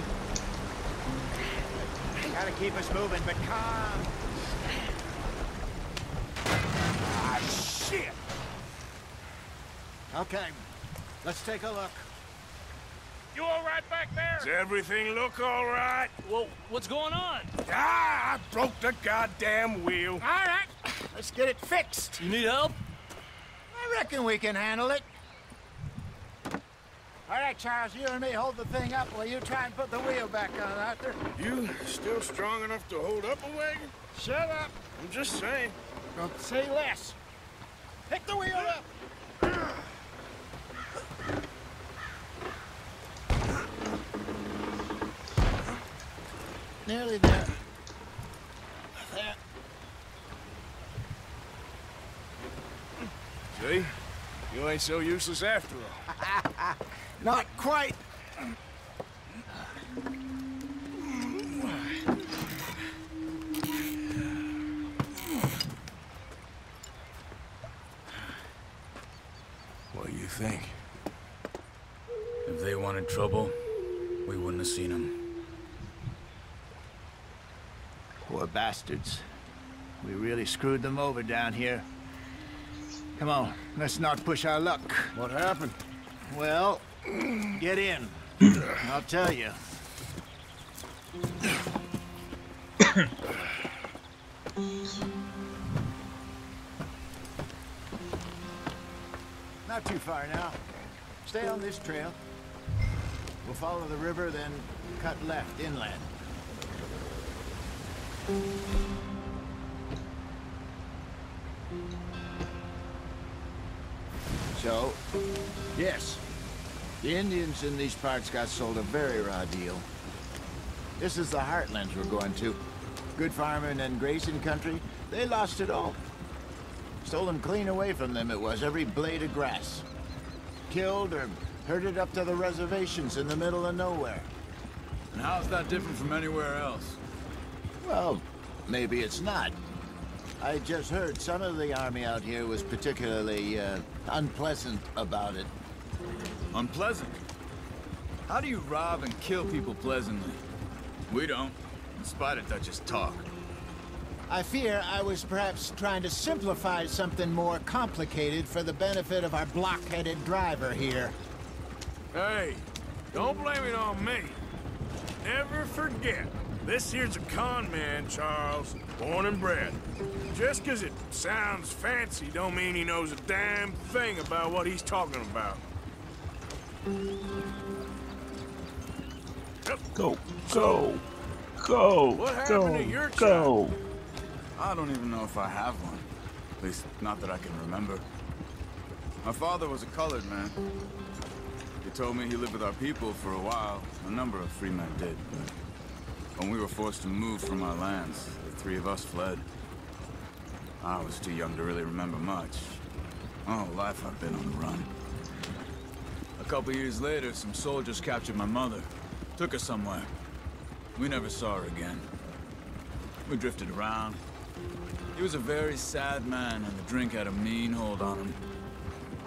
stream. Gotta keep us moving, but calm. Ah, shit! Okay, let's take a look. You all right back there? Does everything look all right? Well, what's going on? Ah, I broke the goddamn wheel. All right, let's get it fixed. You need help? I reckon we can handle it. All right, Charles, you and me hold the thing up while you try and put the wheel back on, Arthur. You still strong enough to hold up a wagon? Shut up. I'm just saying. Don't say less. Pick the wheel up. Nearly there. There. See? You ain't so useless after all. Not quite. What do you think? If they wanted trouble, we wouldn't have seen them. Poor bastards. We really screwed them over down here. Come on, let's not push our luck. What happened? Well, get in. I'll tell you. Not too far now. Stay on this trail. We'll follow the river, then cut left inland. So, yes, the Indians in these parts got sold a very raw deal. This is the heartlands we're going to. Good farming and grazing country, they lost it all. Stolen clean away from them it was, every blade of grass. Killed or herded up to the reservations in the middle of nowhere. And how's that different from anywhere else? Well, maybe it's not. I just heard some of the army out here was particularly, unpleasant about it. Unpleasant? How do you rob and kill people pleasantly? We don't, in spite of Dutch's talk. I fear I was perhaps trying to simplify something more complicated for the benefit of our block-headed driver here. Hey, don't blame it on me. Never forget, this here's a con man, Charles, born and bred. Just 'cause it sounds fancy don't mean he knows a damn thing about what he's talking about. Go, go, go, What happened to your go. I don't even know if I have one. At least, not that I can remember. My father was a colored man. He told me he lived with our people for a while. A number of free men did, but when we were forced to move from our lands, the three of us fled. I was too young to really remember much. My whole life I've been on the run. A couple years later, some soldiers captured my mother. Took her somewhere. We never saw her again. We drifted around. He was a very sad man, and the drink had a mean hold on him.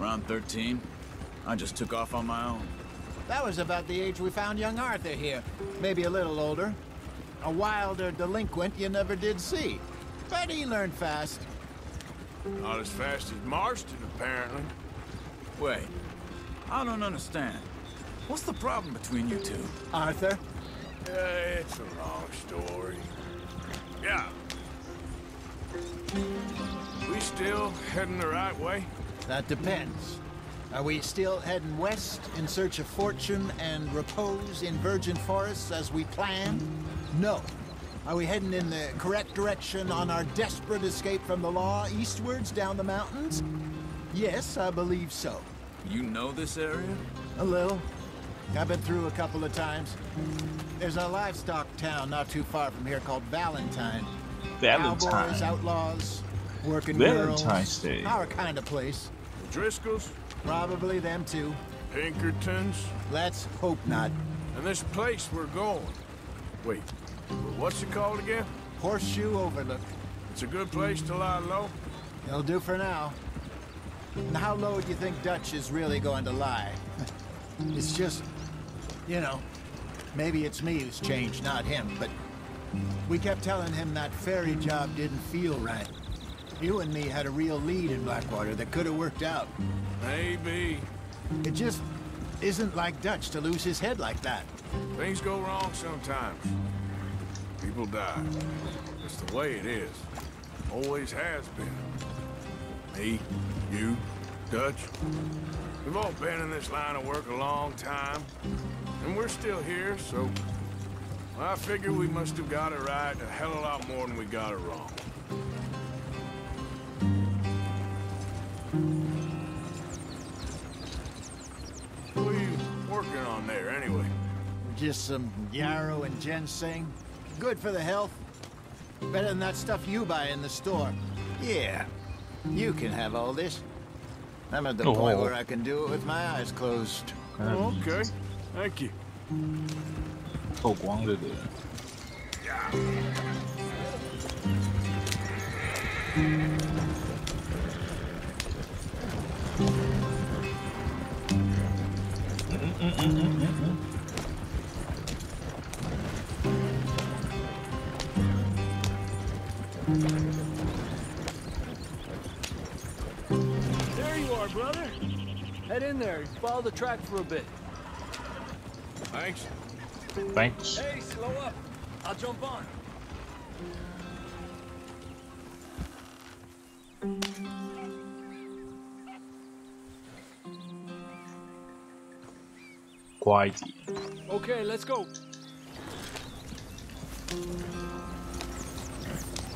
Around 13, I just took off on my own. That was about the age we found young Arthur here. Maybe a little older. A wilder delinquent you never did see. But he learned fast. Not as fast as Marston, apparently. Wait, I don't understand. What's the problem between you two? Arthur? It's a long story. Yeah. We still heading the right way? That depends. Are we still heading west in search of fortune and repose in virgin forests as we planned? No. Are we heading in the correct direction on our desperate escape from the law eastwards down the mountains? Yes, I believe so. You know this area? A little. I've been through a couple of times. There's a livestock town not too far from here called Valentine. Valentine. Cowboys, outlaws, working Valentine's girls. Day. Our kind of place. Driscolls? Probably them too. Pinkertons? Let's hope not. And this place we're going. Wait, what's it called again? Horseshoe Overlook. It's a good place to lie low? It'll do for now. And how low do you think Dutch is really going to lie? It's just, you know, Maybe it's me who's changed, not him, but we kept telling him that ferry job didn't feel right. You and me had a real lead in Blackwater that could have worked out. Maybe. It just isn't like Dutch to lose his head like that. Things go wrong sometimes. People die. It's the way it is. Always has been. Me, you, Dutch. We've all been in this line of work a long time. And we're still here, so... I figure we must have got it right a hell of a lot more than we got it wrong. What are you working on there, anyway? Just some yarrow and ginseng. Good for the health. Better than that stuff you buy in the store. Yeah, you can have all this. I'm at the point where I can do it with my eyes closed. Oh, okay, thank you. 透光对不对？ There you are, brother. Head in there. Follow the track for a bit. Thanks. Thanks. Hey, slow up. I'll jump on.乖点。 Okay, let's go.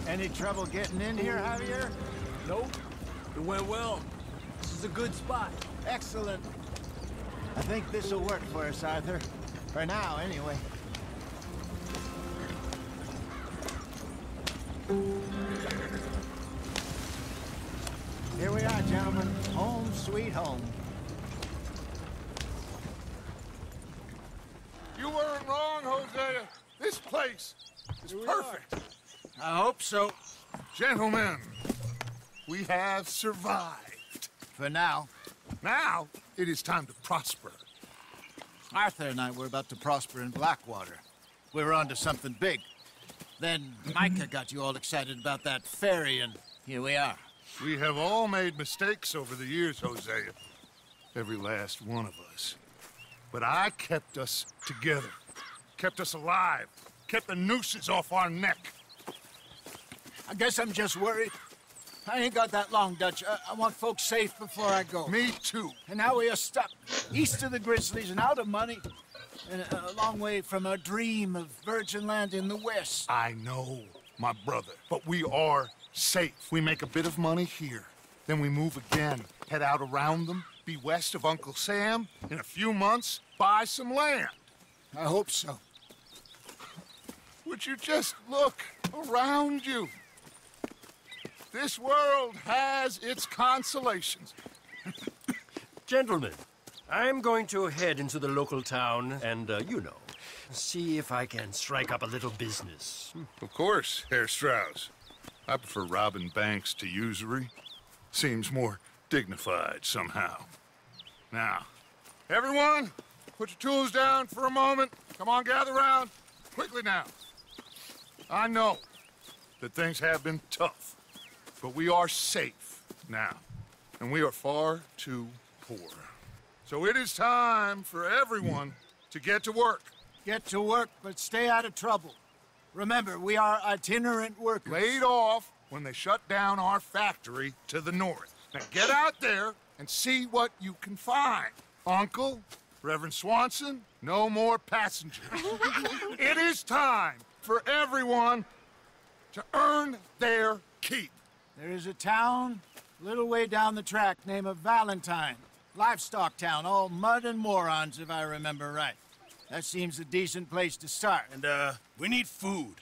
Any trouble getting in here, Javier? Nope. It went well. This is a good spot. Excellent. I think this'll work for us, Arthur. For now, anyway. Here we are, gentlemen. Home sweet home. You weren't wrong, Hosea. This place is perfect. I hope so. Gentlemen, we have survived. For now. Now, it is time to prosper. Arthur and I were about to prosper in Blackwater. We were onto something big. Then Micah got you all excited about that ferry, and here we are. We have all made mistakes over the years, Hosea. Every last one of us. But I kept us together. Kept us alive. Kept the nooses off our neck. I guess I'm just worried. I ain't got that long, Dutch. I want folks safe before I go. Me too. And now we are stuck east of the Grizzlies and out of money. And a long way from our dream of virgin land in the west. I know, my brother. But we are safe. We make a bit of money here. Then we move again. Head out around them. Be west of Uncle Sam. In a few months, buy some land. I hope so. Would you just look around you? This world has its consolations. Gentlemen, I'm going to head into the local town and, you know, see if I can strike up a little business. Of course, Herr Strauss. I prefer robbing banks to usury. Seems more dignified somehow. Now, everyone, put your tools down for a moment. Come on, gather round. Quickly now. I know that things have been tough, but we are safe now, and we are far too poor. So it is time for everyone to get to work. Get to work, but stay out of trouble. Remember, we are itinerant workers. Laid off when they shut down our factory to the north. Now get out there and see what you can find. Uncle, Reverend Swanson, no more passengers. It is time for everyone to earn their keep. There is a town a little way down the track named Valentine. Livestock town, all mud and morons, if I remember right. That seems a decent place to start. And, we need food.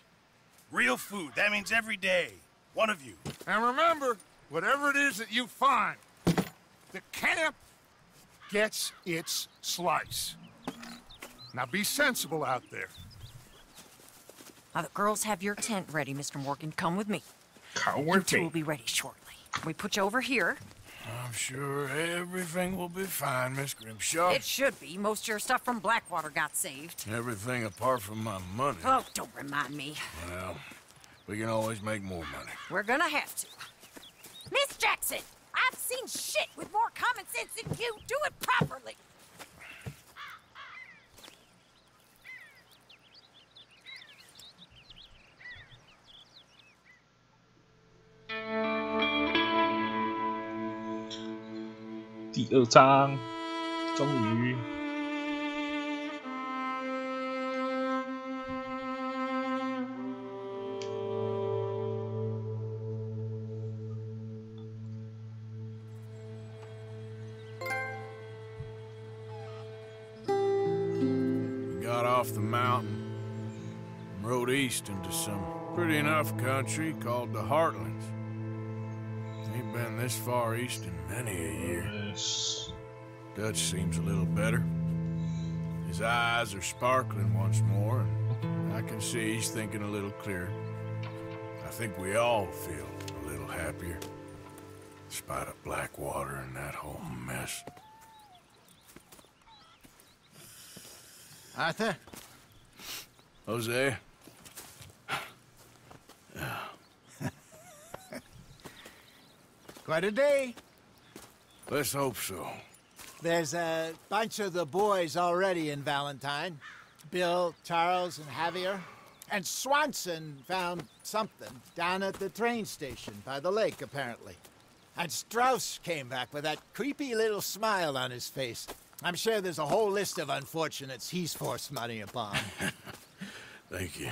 Real food. That means every day. One of you. And remember, whatever it is that you find, the camp gets its slice. Now be sensible out there. Now the girls have your tent ready, Mr. Morgan. Come with me. Come You with two me. will be ready shortly. We put you over here. I'm sure everything will be fine, Miss Grimshaw. It should be. Most of your stuff from Blackwater got saved. Everything apart from my money. Oh, don't remind me. Well, we can always make more money. We're gonna have to. Miss Jackson, I've seen shit with more common sense than you. Do it properly.第2章，终于。Got off the mountain and rode east into some pretty enough country called the Heartlands. Ain't been this far east in many a year. Yes. Dutch seems a little better. His eyes are sparkling once more, and I can see he's thinking a little clearer. I think we all feel a little happier, in spite of Blackwater and that whole mess. Arthur? Jose? Quite a day. Let's hope so. There's a bunch of the boys already in Valentine. Bill, Charles, and Javier. And Swanson found something down at the train station by the lake, apparently. And Strauss came back with that creepy little smile on his face. I'm sure there's a whole list of unfortunates he's forced money upon. Thank you.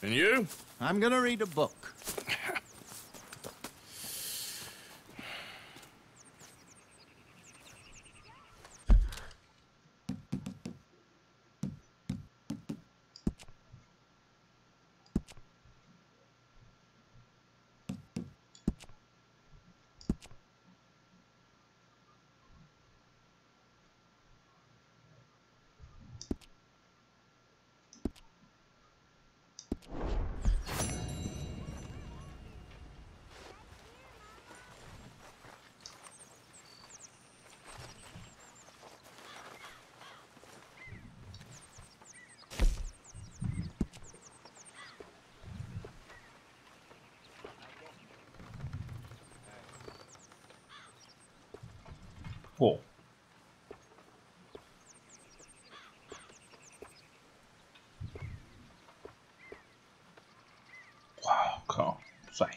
And you? I'm gonna read a book.哦，哇靠，帅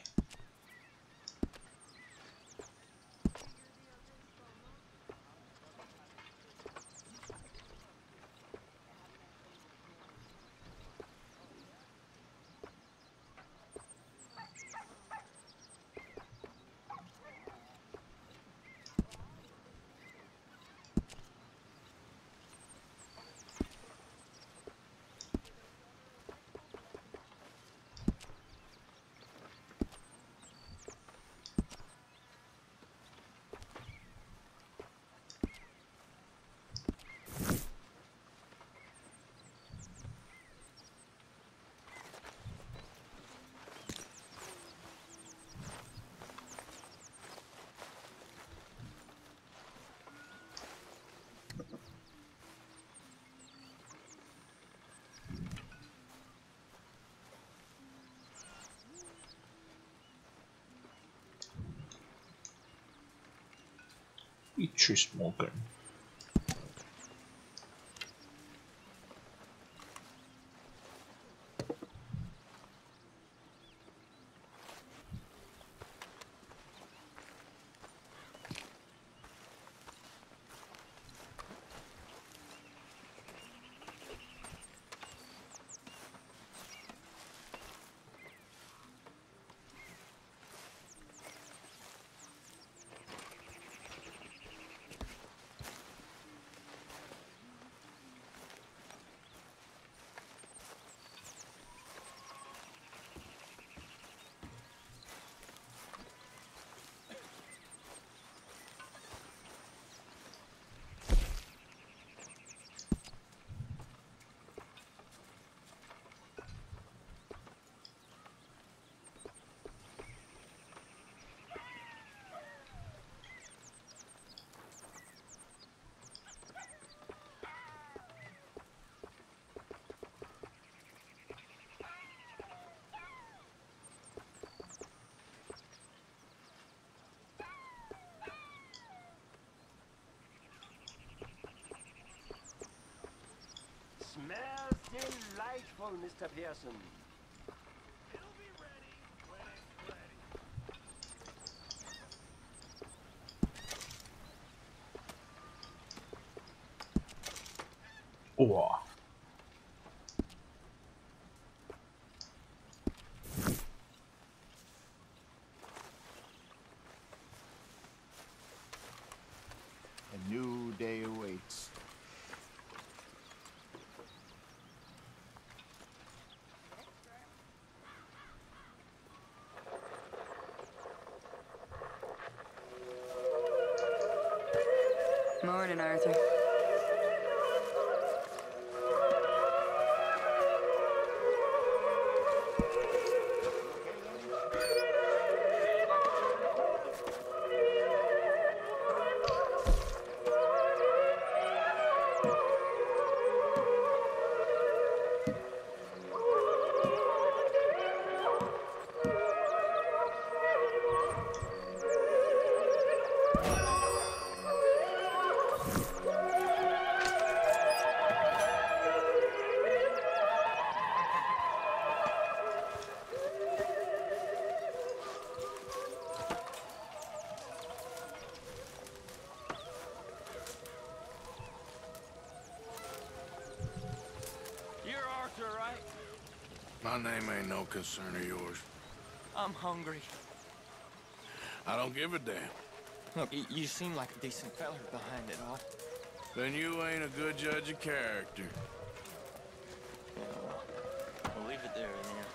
！Beatrice Morgan. Smells delightful, Mr. Pearson. It'll be ready when it's ready. Wow. A new day awaits. Morning, Arthur. You're Arthur, right? My name ain't no concern of yours. I'm hungry. I don't give a damn. Look, you seem like a decent fella behind it all. Then you ain't a good judge of character. Yeah, we'll leave it there then.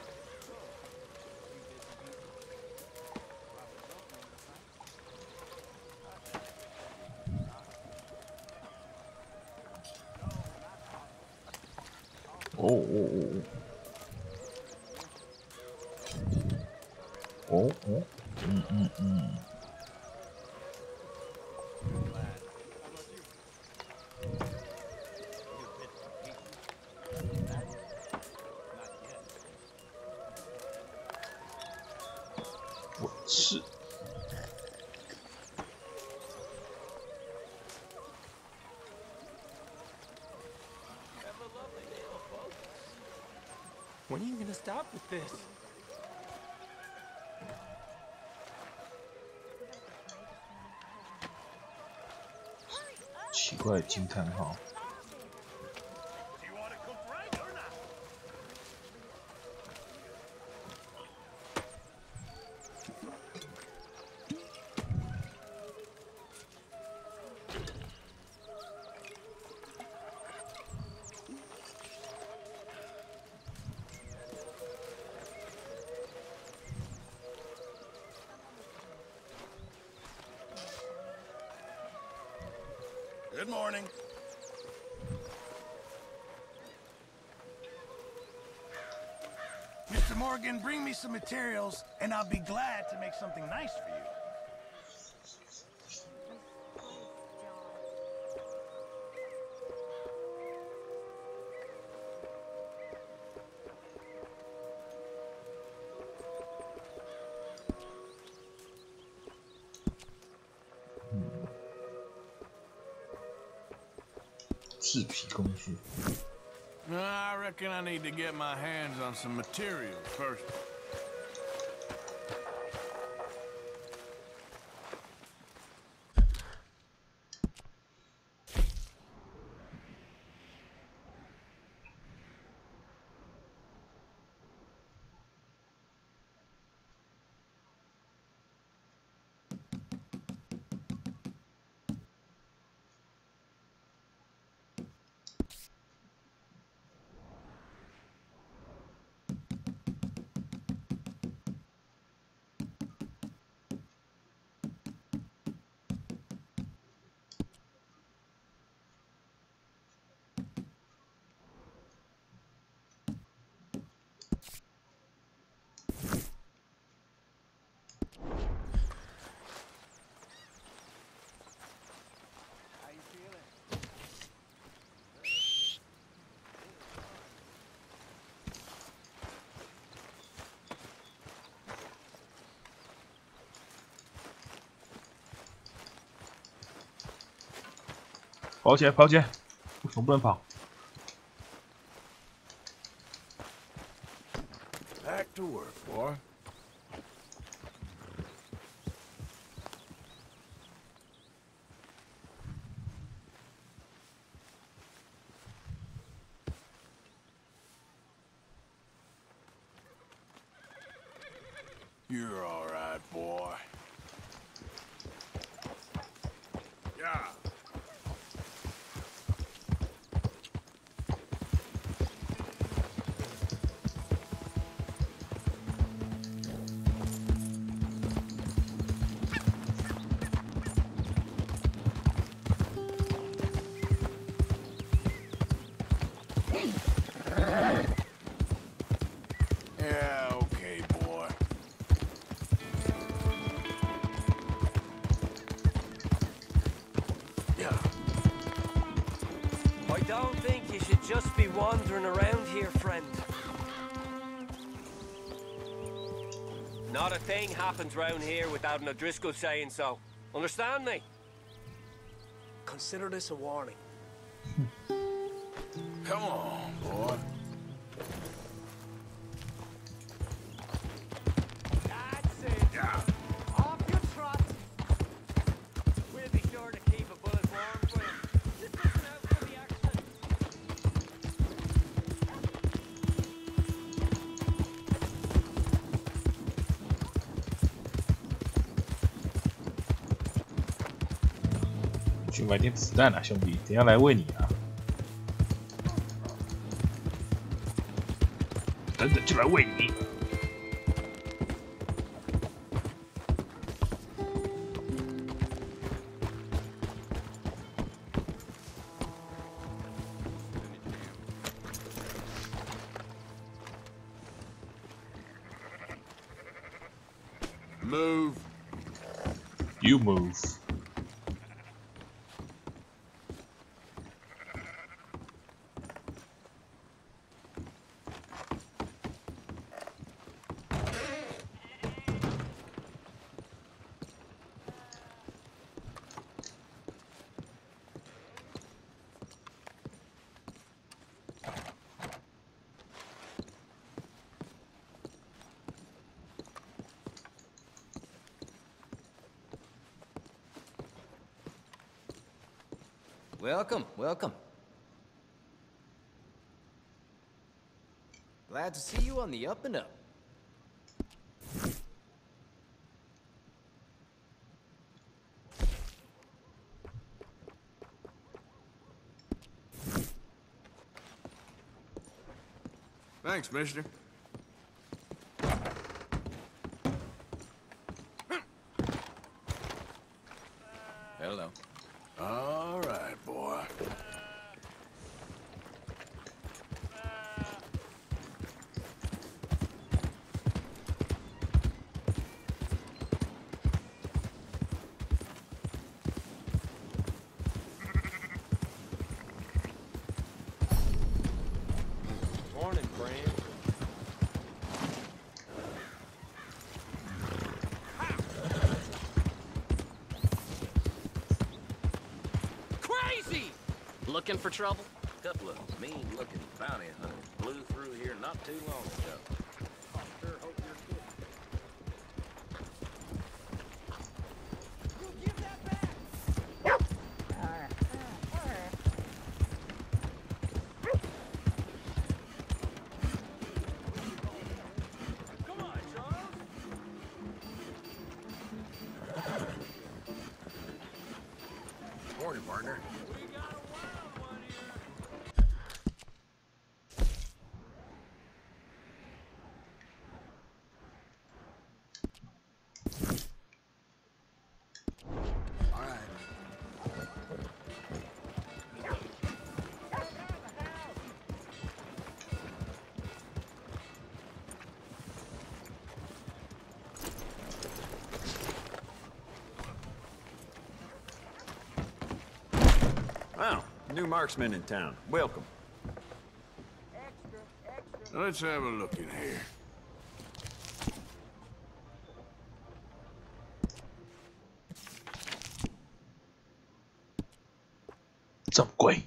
是。When are you gonna stop with this?奇怪的惊叹号。Good morning. Mr. Morgan, bring me some materials, and I'll be glad to make something nice for you.制皮工具。 I reckon I need to get my hands on some materials first. How you feeling? 跑起来，跑起来！为什么不能跑？ to work, boy. You're all right, boy. Yeah. Yeah, okay, boy. Yeah. I don't think you should just be wandering around here, friend. Not a thing happens round here without an O'Driscoll saying so. Understand me? Consider this a warning. Come on, boy. That's it. Yeah. Off you trot. We'll be sure to keep a bullet warm for you. Just listen out for the action.去买点子弹啊，兄弟，等一下来喂你啊！等等就来喂你。Move. You move. Welcome, welcome. Glad to see you on the up and up. Thanks, mister. Hello. All right, boy. Morning, friend. Crazy! Looking for trouble? A couple of mean-looking bounty hunters blew through here not too long ago. Sure hope you're good. Come on, Charles. Morning, partner. Wow, new marksman in town. Welcome. Let's have a look in here. What's up, Quay?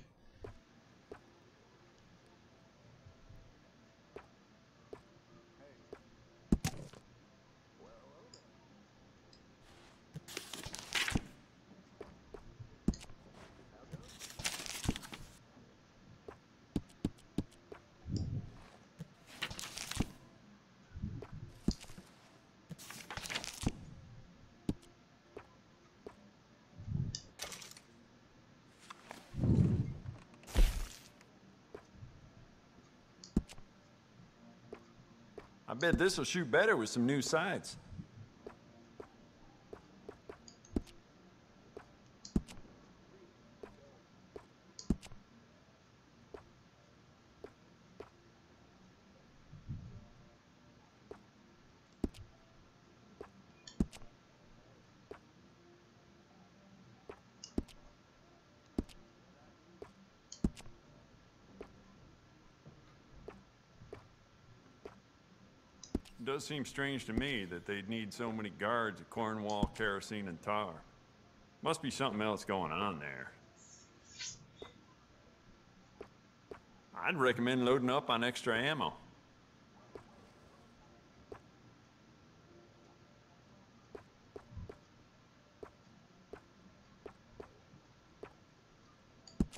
bet this'll shoot better with some new sights. It does seem strange to me that they'd need so many guards at Cornwall, kerosene, and tar. Must be something else going on there. I'd recommend loading up on extra ammo.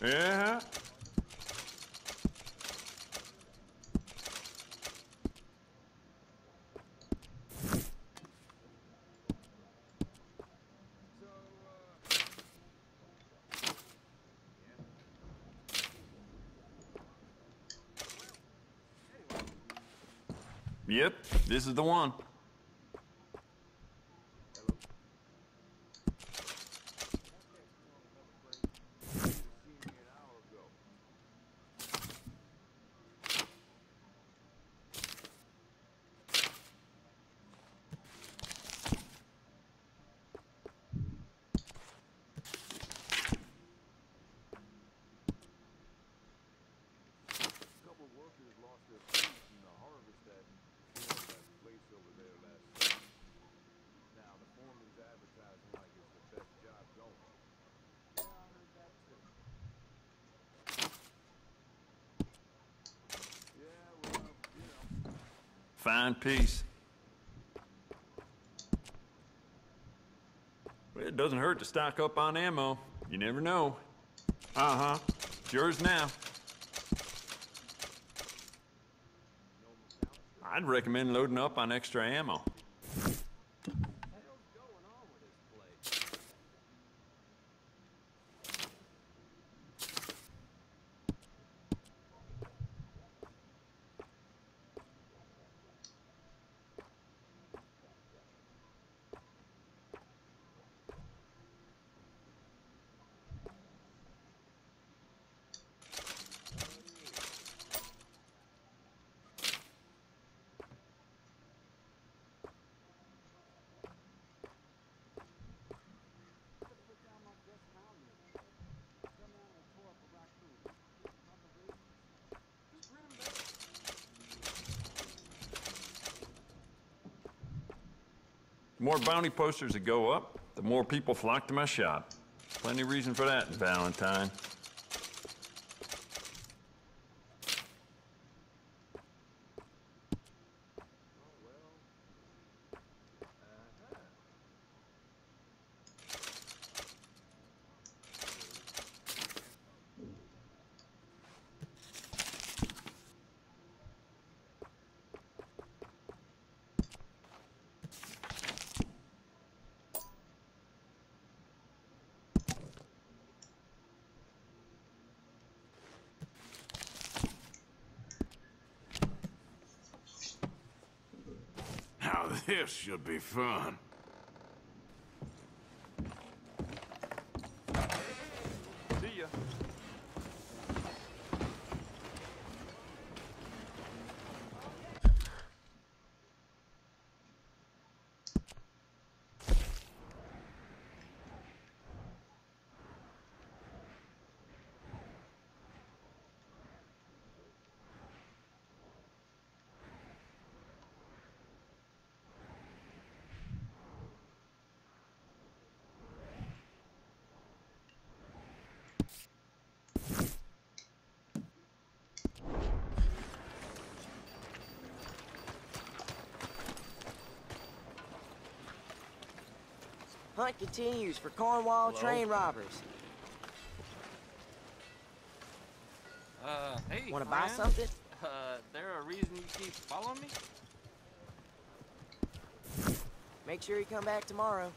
Yeah. Yep, this is the one. Fine piece. Well, it doesn't hurt to stock up on ammo. You never know. Uh-huh. It's yours now. I'd recommend loading up on extra ammo. The more bounty posters that go up, the more people flock to my shop. Plenty of reason for that in Valentine. Now this should be fun. See ya. Hunt continues for Cornwall train robbers. Hey, Want to buy friend? something? There a reason you keep following me? Make sure you come back tomorrow.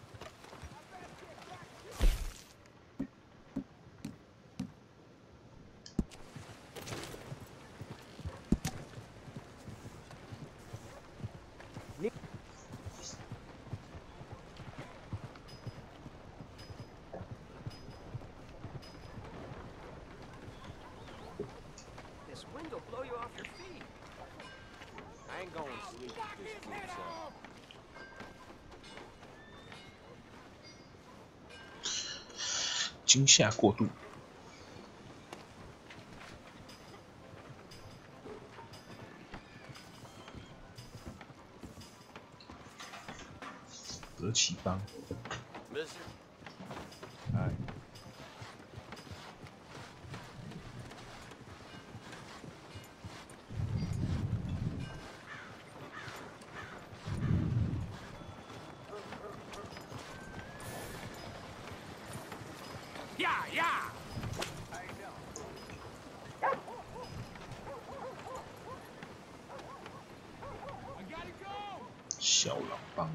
惊吓过度。德奇邦。Mister? Hi. Yeah, yeah. 小狼帮。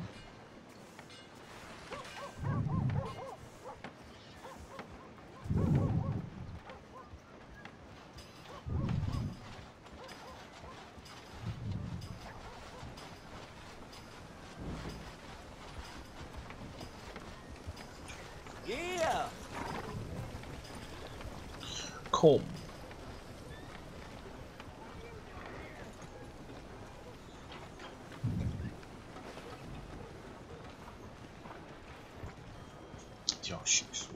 Yeah. 控。教学说。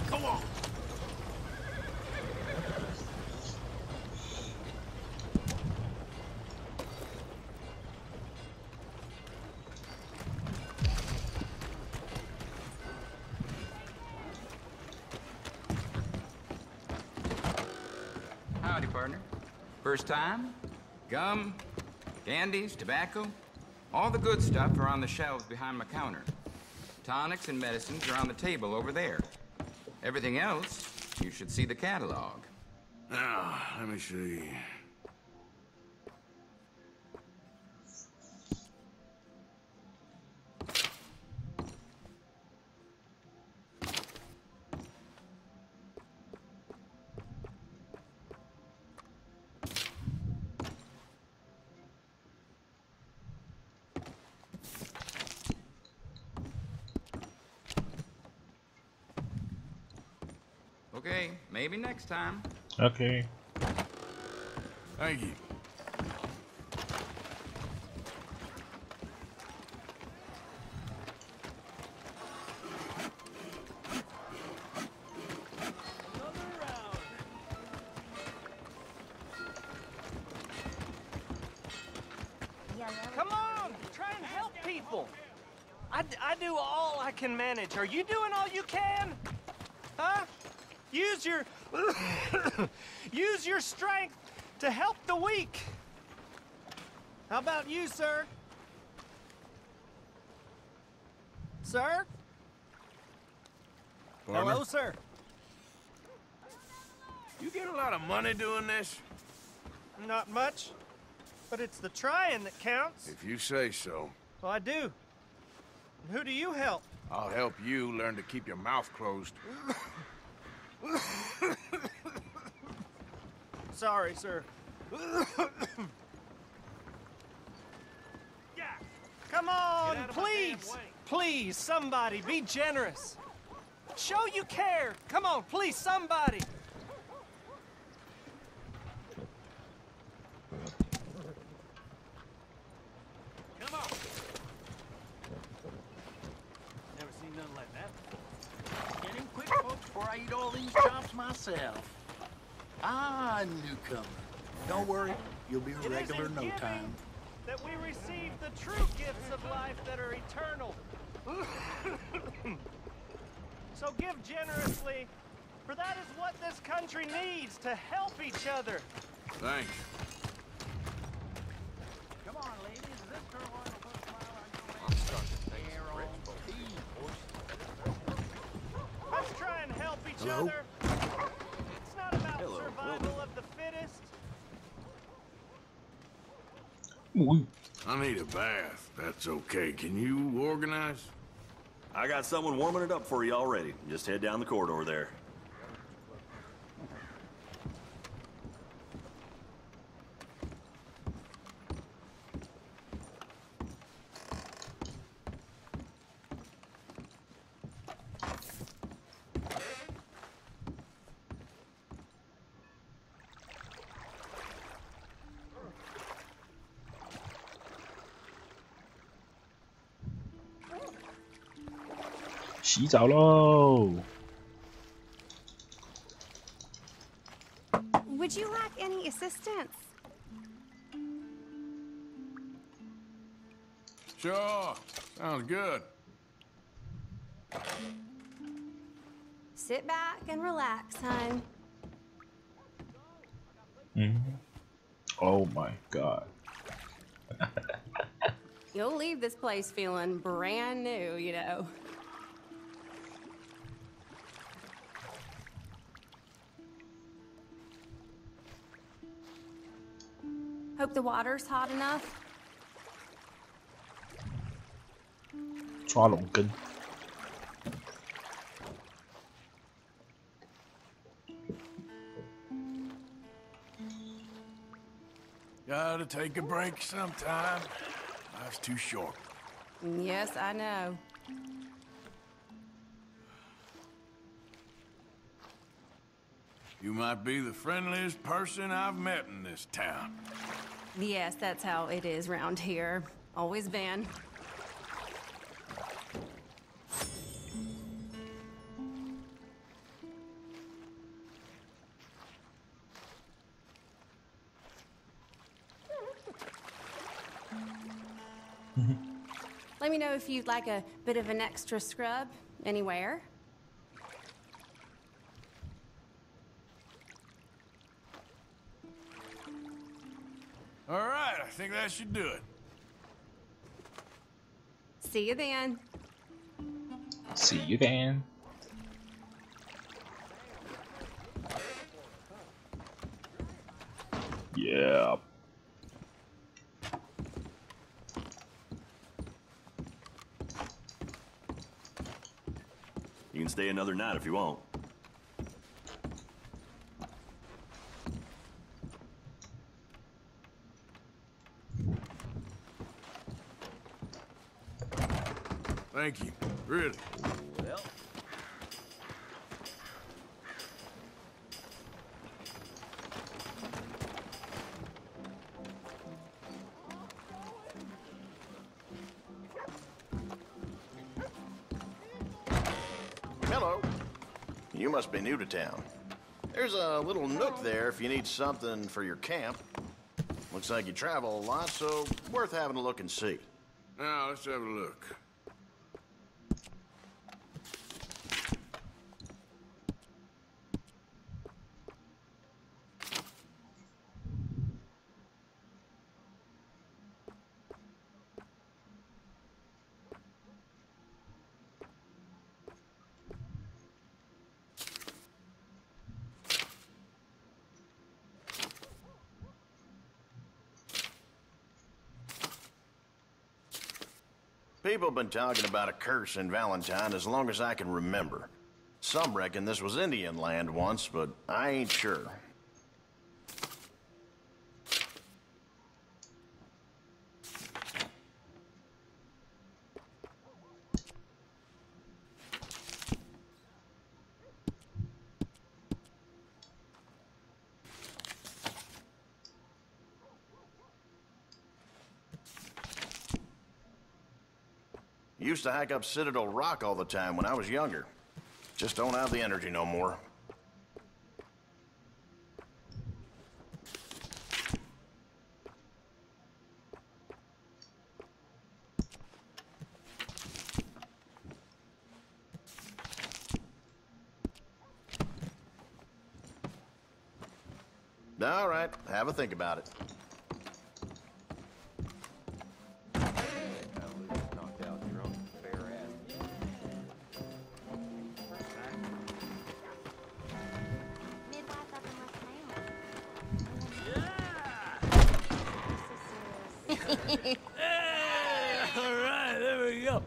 Come on. Howdy, partner. First time? Gum, candies, tobacco? All the good stuff are on the shelves behind my counter. Tonics and medicines are on the table over there. Everything else, you should see the catalog. Now, let me see. Okay, maybe next time. Okay. Thank you. Come on, try and help people. I do all I can manage. Are you doing all you can? Huh? Use your use your strength to help the weak. How about you, sir? Sir? Partner? Hello, sir. You get a lot of money doing this? Not much, but it's the trying that counts. If you say so. Well, I do. And who do you help? I'll help you learn to keep your mouth closed. Sorry, sir. Come on, please! Please, somebody, be generous. Show you care. Come on, please, somebody. Come on. Never seen nothing like that before. Get in quick, folks, before I eat all these chops myself. Ah, newcomer. Don't worry, you'll be a regular in no time. That we receive the true gifts of life that are eternal. So give generously, for that is what this country needs, to help each other. Thanks. Come on, ladies. Is this her one to put a smile on your face? I'm starting to think it's rich folks. Let's try and help each Hello? other. It's not about survival of the fittest. I need a bath. That's okay. Can you organize? I got someone warming it up for you already. Just head down the corridor there. 洗澡喽！ Would you like any assistance? Sure. Sounds good. Sit back and relax, hon. Oh my god. You'll leave this place feeling brand new, you know. Hope the water's hot enough. 抓龙根。 Gotta take a break sometime. Life's too short. Yes, I know. You might be the friendliest person I've met in this town. Yes, that's how it is round here. Always been. Let me know if you'd like a bit of an extra scrub anywhere. All right, I think that should do it. See you then. See you then. Yeah. You can stay another night if you want. Thank you. Really. Well. Hello. You must be new to town. There's a little nook there if you need something for your camp. Looks like you travel a lot, so worth having a look and see. Now, let's have a look. People have been talking about a curse in Valentine as long as I can remember. Some reckon this was Indian land once, but I ain't sure. Used to hike up Citadel Rock all the time when I was younger. Just don't have the energy no more. All right, have a think about it. All right, there we go.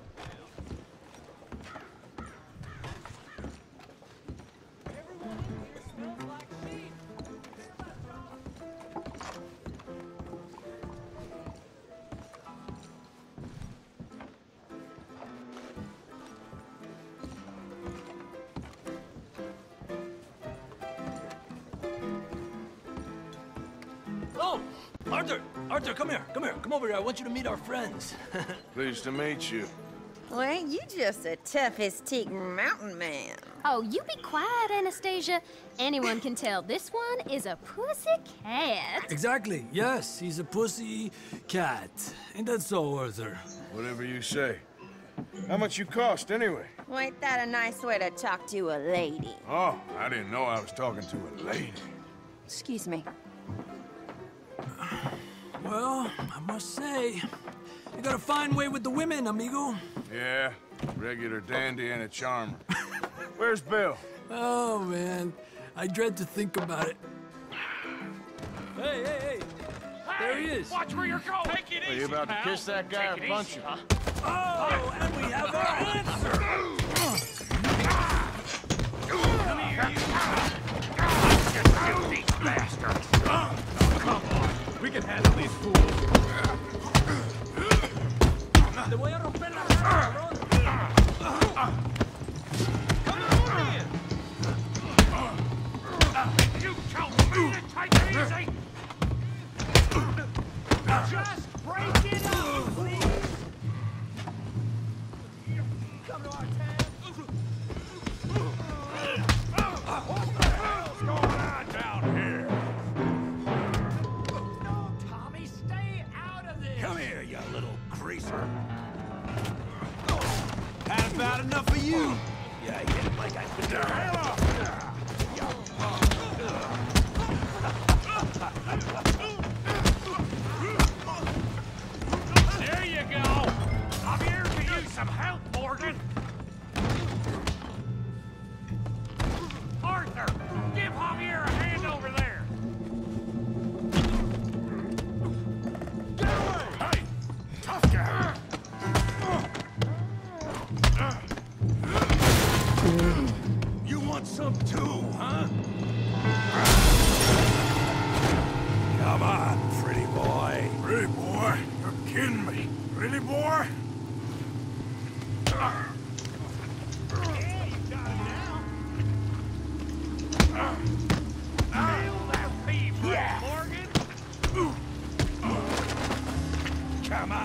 Oh, Arthur! Arthur, come here, come here. Come over here. I want you to meet our friends. Pleased to meet you. Well, ain't you just a toughest-teak mountain man? Oh, you be quiet, Anastasia. Anyone can tell this one is a pussy cat. Exactly. Yes, he's a pussy cat. Ain't that so, Arthur? Whatever you say. How much you cost, anyway? Well, ain't that a nice way to talk to a lady? Oh, I didn't know I was talking to a lady. Excuse me. Well, I must say, you got a fine way with the women, amigo. Yeah, regular dandy and a charmer. Where's Bill? Oh, man. I dread to think about it. Hey! There he is. Watch where you're going. Take it easy, Are you about to kiss that guy or punch him? Oh, and we have our answer. Come here, you filthy bastards. Come on. We can handle these fools. Te voy a romper la cara, You tell me to take it easy. Just break it up, please. Come to our tent. What the hell's going on down here? No, Tommy, stay out of this. Come here, you little greaser. Had about enough of you. Yeah, I hit it like I could. Hell off. There you go. I'm here to use some help, Morgan. Arthur, give Javier a hand over there. Get away! Hey, tough guy. You want some too, huh? Come on, pretty boy. Pretty boy? You're kidding me. Really, boy? Yeah, you got it now. Nail that thief, yeah. Morgan. Come on.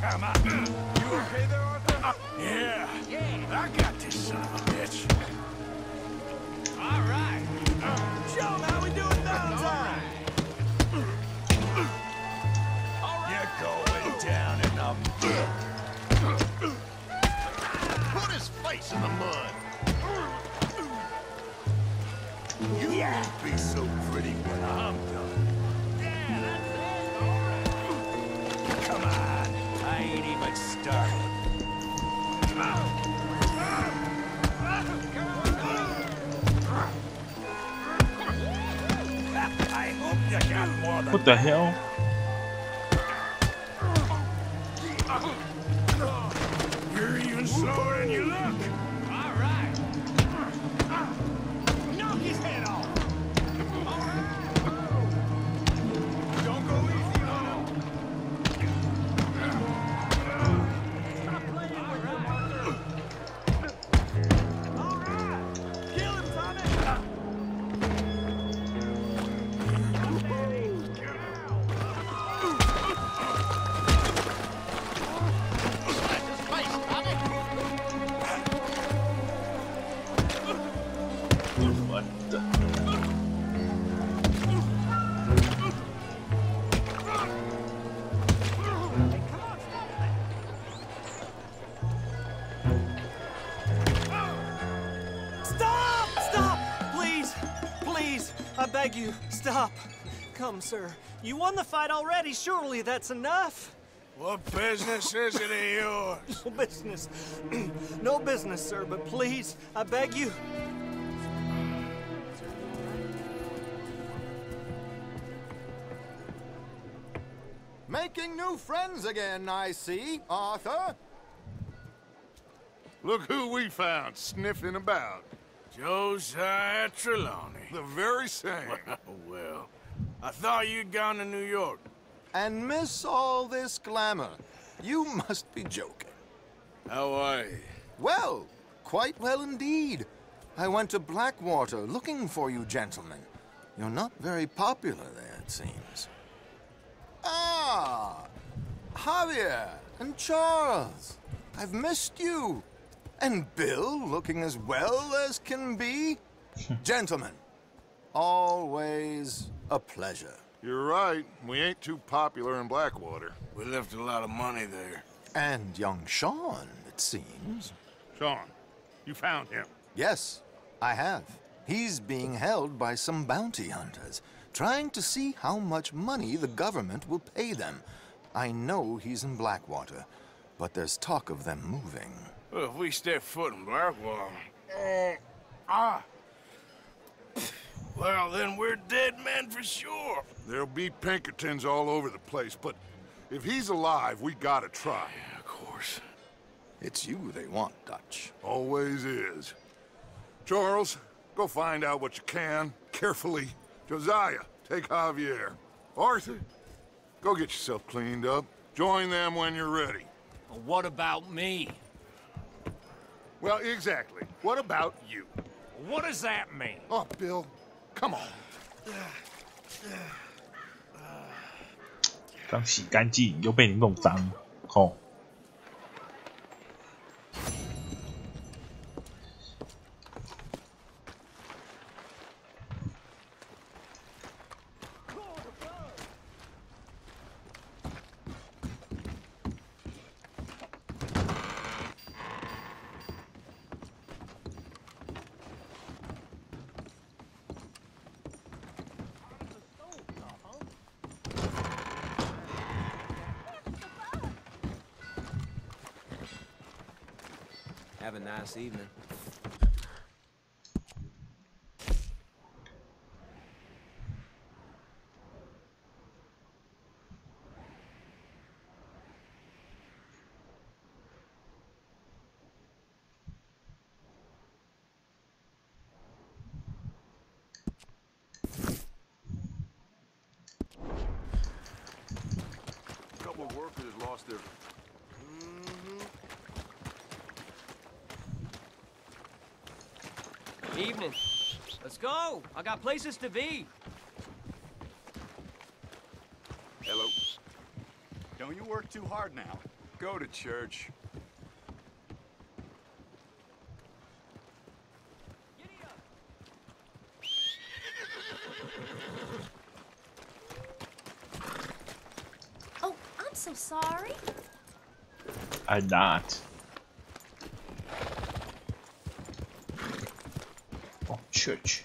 Come on. You okay there, Arthur? Yeah. I got this son of a bitch. All right. Show 'em how we do it downtown. You're going down in the mud. Put his face in the mud. You won't be so pretty when I'm done. Yeah, that's it. All right. Come on. I ain't even started. I hope you got more than What the hell? You're even slower than you look. All right. Knock his head off. All right. Don't go easy on him. Stop playing with him, Arthur. All right. Kill him, Tommy. What the? Stop! Stop! Please! Please! I beg you, stop. Come, sir. You won the fight already. Surely that's enough. What business is it of yours? No business. No business, sir, but please, I beg you. Making new friends again, I see, Arthur. Look who we found sniffing about. Josiah Trelawney. The very same. Well, I thought you'd gone to New York. And miss all this glamour. You must be joking. How are you? Well, quite well indeed. I went to Blackwater looking for you gentlemen. You're not very popular there, it seems. Ah, Javier and Charles. I've missed you. And Bill looking as well as can be. Gentlemen, always a pleasure. You're right. We ain't too popular in Blackwater. We left a lot of money there. And young Sean, it seems. Sean, you found him? Yes, I have. He's being held by some bounty hunters, trying to see how much money the government will pay them. I know he's in Blackwater, but there's talk of them moving. Well, if we step foot in Blackwater... Well, then we're dead men for sure. There'll be Pinkertons all over the place, but if he's alive, we gotta try. Yeah, of course. It's you they want, Dutch. Always is. Charles, go find out what you can, carefully. Josiah, take Javier. Arthur, go get yourself cleaned up. Join them when you're ready. Well, what about me? Well, exactly. What about you? What does that mean? Oh, Bill, come on. 刚洗干净又被你弄脏，吼！ Have a nice evening. A couple of workers lost their... Evening. Let's go. I got places to be. Hello. Don't you work too hard now. Go to church. Oh, I'm so sorry. I'm not. Oh, church.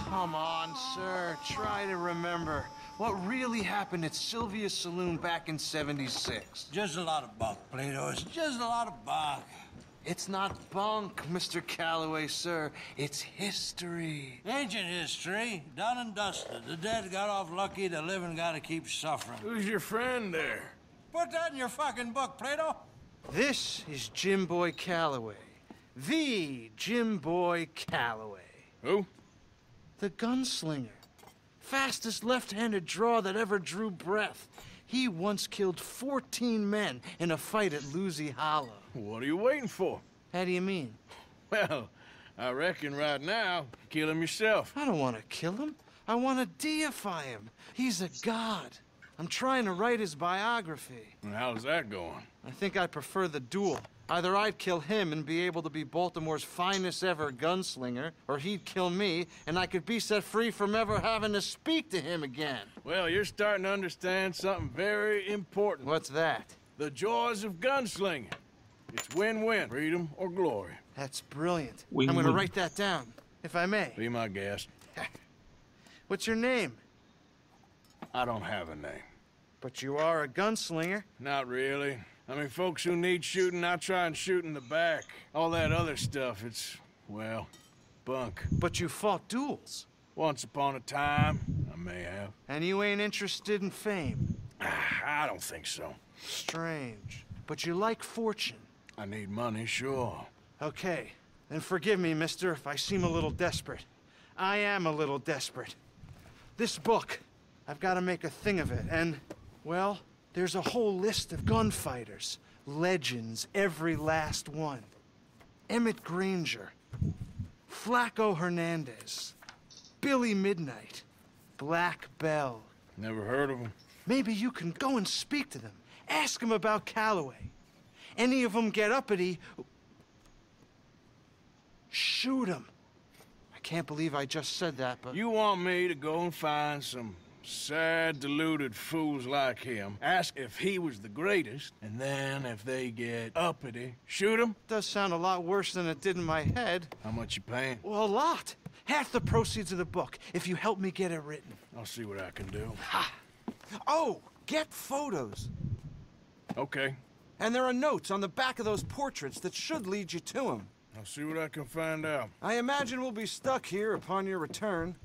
Come on, sir. Try to remember what really happened at Sylvia's Saloon back in '76. Just a lot of bunk, Plato. It's just a lot of bunk. It's not bunk, Mr. Calloway, sir. It's history. Ancient history, done and dusted. The dead got off lucky, the living gotta keep suffering. Who's your friend there? Put that in your fucking book, Plato. This is Jim Boy Calloway. The Jim Boy Calloway. Who? The gunslinger. Fastest left-handed draw that ever drew breath. He once killed 14 men in a fight at Lucy Hollow. What are you waiting for? How do you mean? Well, I reckon right now, kill him yourself. I don't want to kill him. I want to deify him. He's a god. I'm trying to write his biography. And how's that going? I think I prefer the duel. Either I'd kill him and be able to be Baltimore's finest ever gunslinger, or he'd kill me and I could be set free from ever having to speak to him again. Well, you're starting to understand something very important. What's that? The joys of gunslinging. It's win-win, freedom or glory. That's brilliant. Win-win. I'm gonna write that down, if I may. Be my guest. What's your name? I don't have a name. But you are a gunslinger. Not really. I mean, folks who need shooting, I try and shoot in the back. All that other stuff, it's, well, bunk. But you fought duels. Once upon a time, I may have. And you ain't interested in fame. I don't think so. Strange. But you like fortune. I need money, sure. Okay. Then forgive me, mister, if I seem a little desperate. I am a little desperate. This book, I've got to make a thing of it, and, well, there's a whole list of gunfighters. Legends, every last one. Emmett Granger. Flaco Hernandez. Billy Midnight. Black Bell. Never heard of them. Maybe you can go and speak to them. Ask them about Calloway. Any of them get uppity, shoot them. I can't believe I just said that, but... You want me to go and find some sad, deluded fools like him, ask if he was the greatest, and then if they get uppity, shoot him? Does sound a lot worse than it did in my head. How much you paying? Well, a lot. Half the proceeds of the book, if you help me get it written. I'll see what I can do. Ha! Oh, get photos. Okay. And there are notes on the back of those portraits that should lead you to him. I'll see what I can find out. I imagine we'll be stuck here upon your return.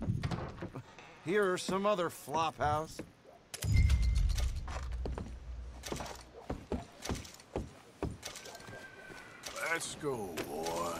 Here or some other flop house. Let's go, boy.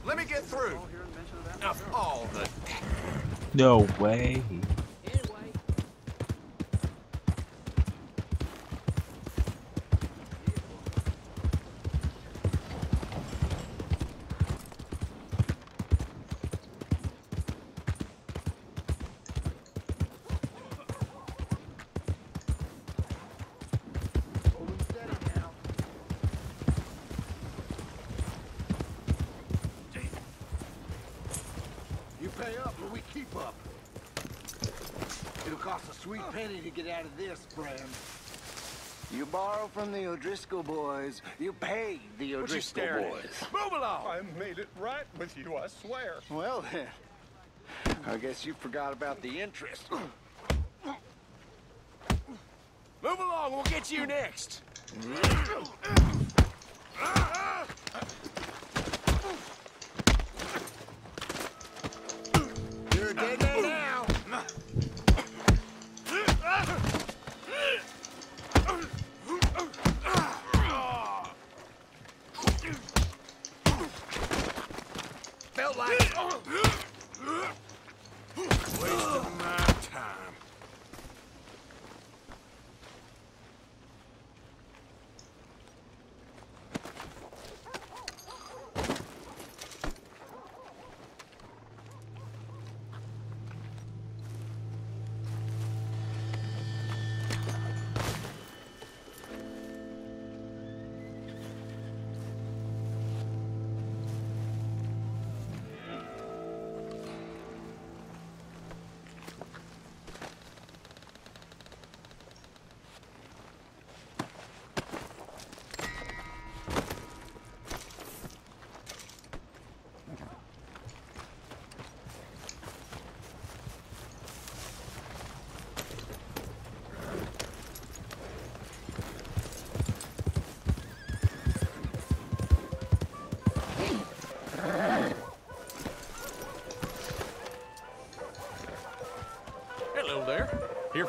Let me get through. Of all the... No way. Pay up or we keep up. It'll cost a sweet penny to get out of this, friend. You borrow from the O'Driscoll boys. You pay the O'Driscoll boys. Move along! I made it right with you, I swear. Well then, I guess you forgot about the interest. Move along, we'll get you next. You're dead now. Felt like wasting my time.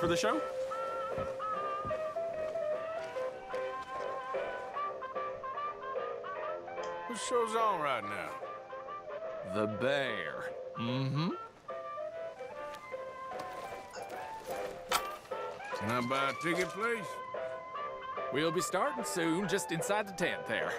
for the show? What show's on right now? The Bear. Mm-hmm. Can I buy a ticket, please? We'll be starting soon, just inside the tent there.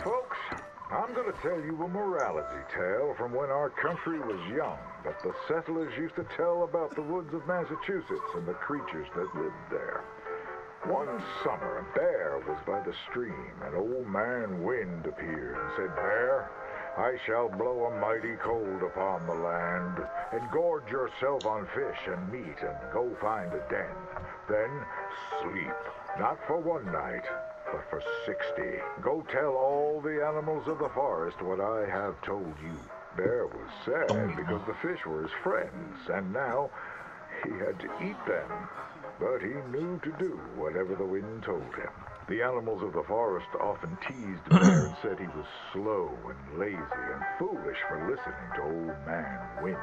Folks, I'm going to tell you a morality tale from when our country was young that the settlers used to tell about the woods of Massachusetts and the creatures that lived there. One summer, a bear was by the stream, and Old Man Wind appeared and said, "Bear, I shall blow a mighty cold upon the land, and gorge yourself on fish and meat, and go find a den. Then sleep, not for one night, but for 60. Go tell all the animals of the forest what I have told you." Bear was sad because the fish were his friends, and now he had to eat them. But he knew to do whatever the wind told him. The animals of the forest often teased Bear and said he was slow and lazy and foolish for listening to Old Man Wind.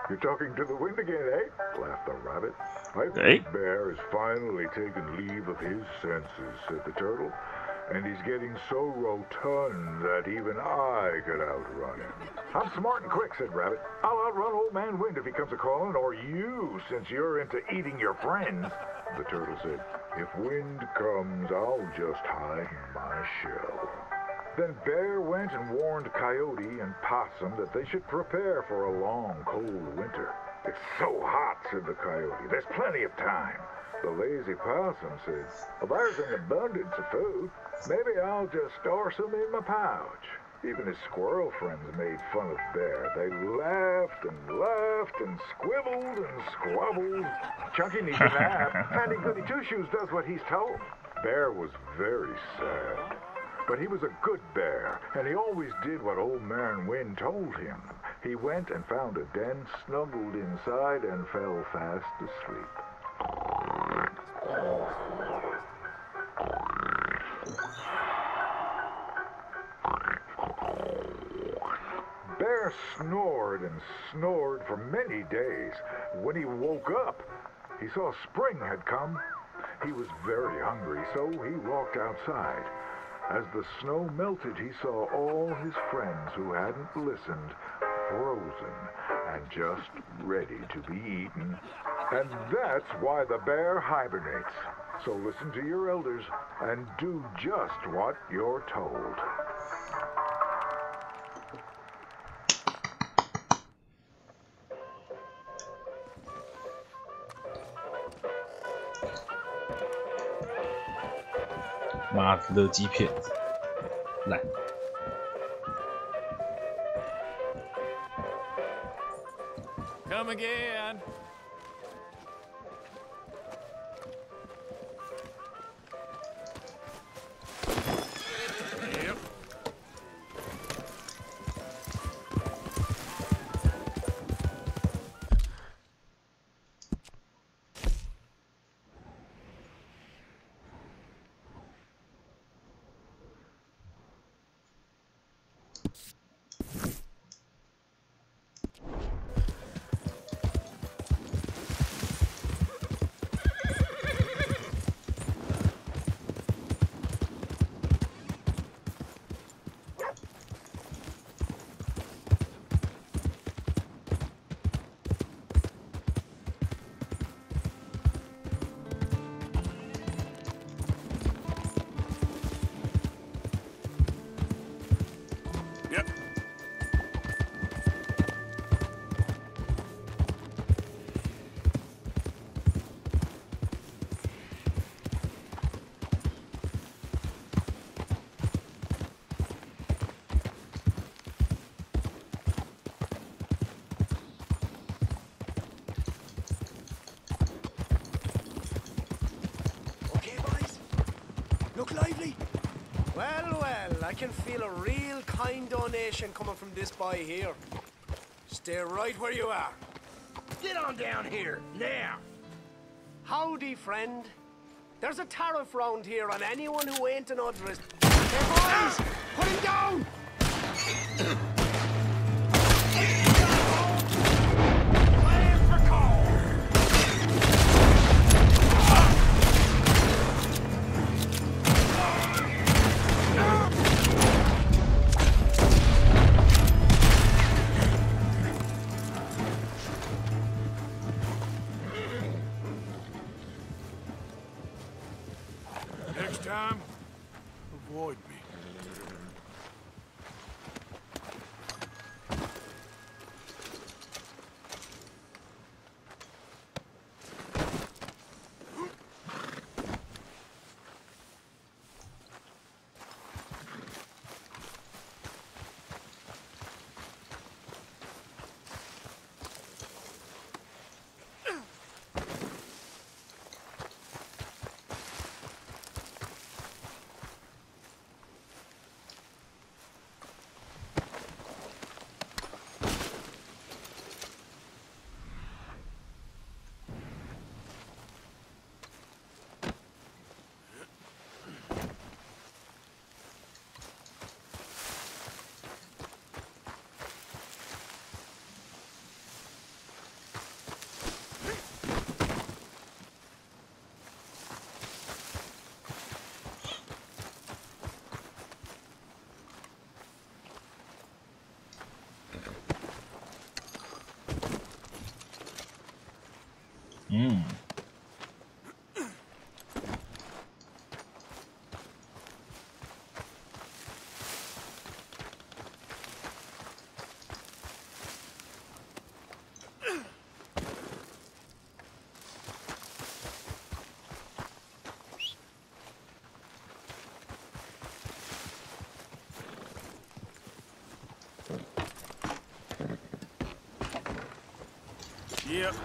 "You're talking to the wind again, eh?" laughed the rabbit. "I think Bear has finally taken leave of his senses," said the turtle. "And he's getting so rotund that even I could outrun him." "I'm smart and quick," said Rabbit. "I'll outrun Old Man Wind if he comes a-calling, or you, since you're into eating your friends." The turtle said, "If Wind comes, I'll just hide in my shell." Then Bear went and warned Coyote and Possum that they should prepare for a long, cold winter. "It's so hot," said the Coyote. "There's plenty of time." The lazy Possum said, "Well, there's an abundance of food. Maybe I'll just store some in my pouch." Even his squirrel friends made fun of Bear. They laughed and squibbled and squabbled. Chunky needs a nap. Handy Goody Two-Shoes does what he's told. Bear was very sad. But he was a good bear, and he always did what Old Man Wind told him. He went and found a den, snuggled inside, and fell fast asleep. Bear snored and snored for many days. When he woke up, he saw spring had come. He was very hungry, so he walked outside. As the snow melted, he saw all his friends who hadn't listened frozen and just ready to be eaten. And that's why the bear hibernates. So listen to your elders and do just what you're told.马子的鸡片子，来。Come again. Yep. Look lively. Well, well, I can feel a real kind donation coming from this boy here. Stay right where you are. Get on down here, now. Howdy, friend. There's a tariff round here on anyone who ain't an Udris. Hey, boys! Put him down! Next time, avoid me. Yep.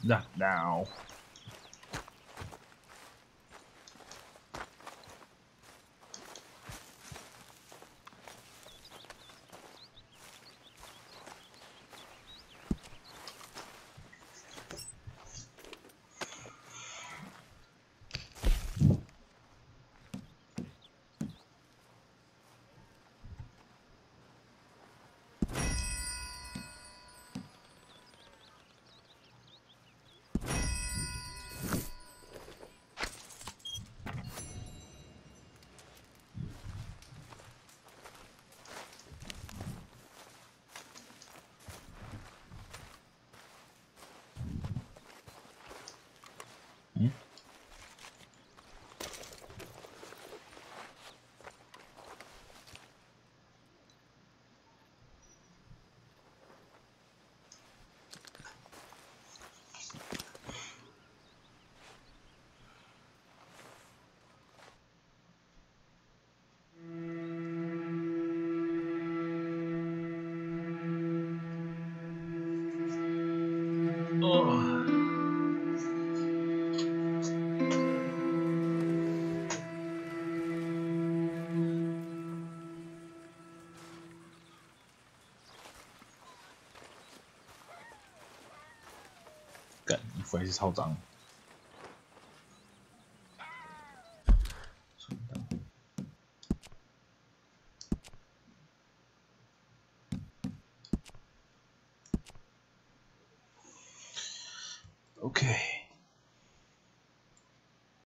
Not now. 服还是超脏。OK。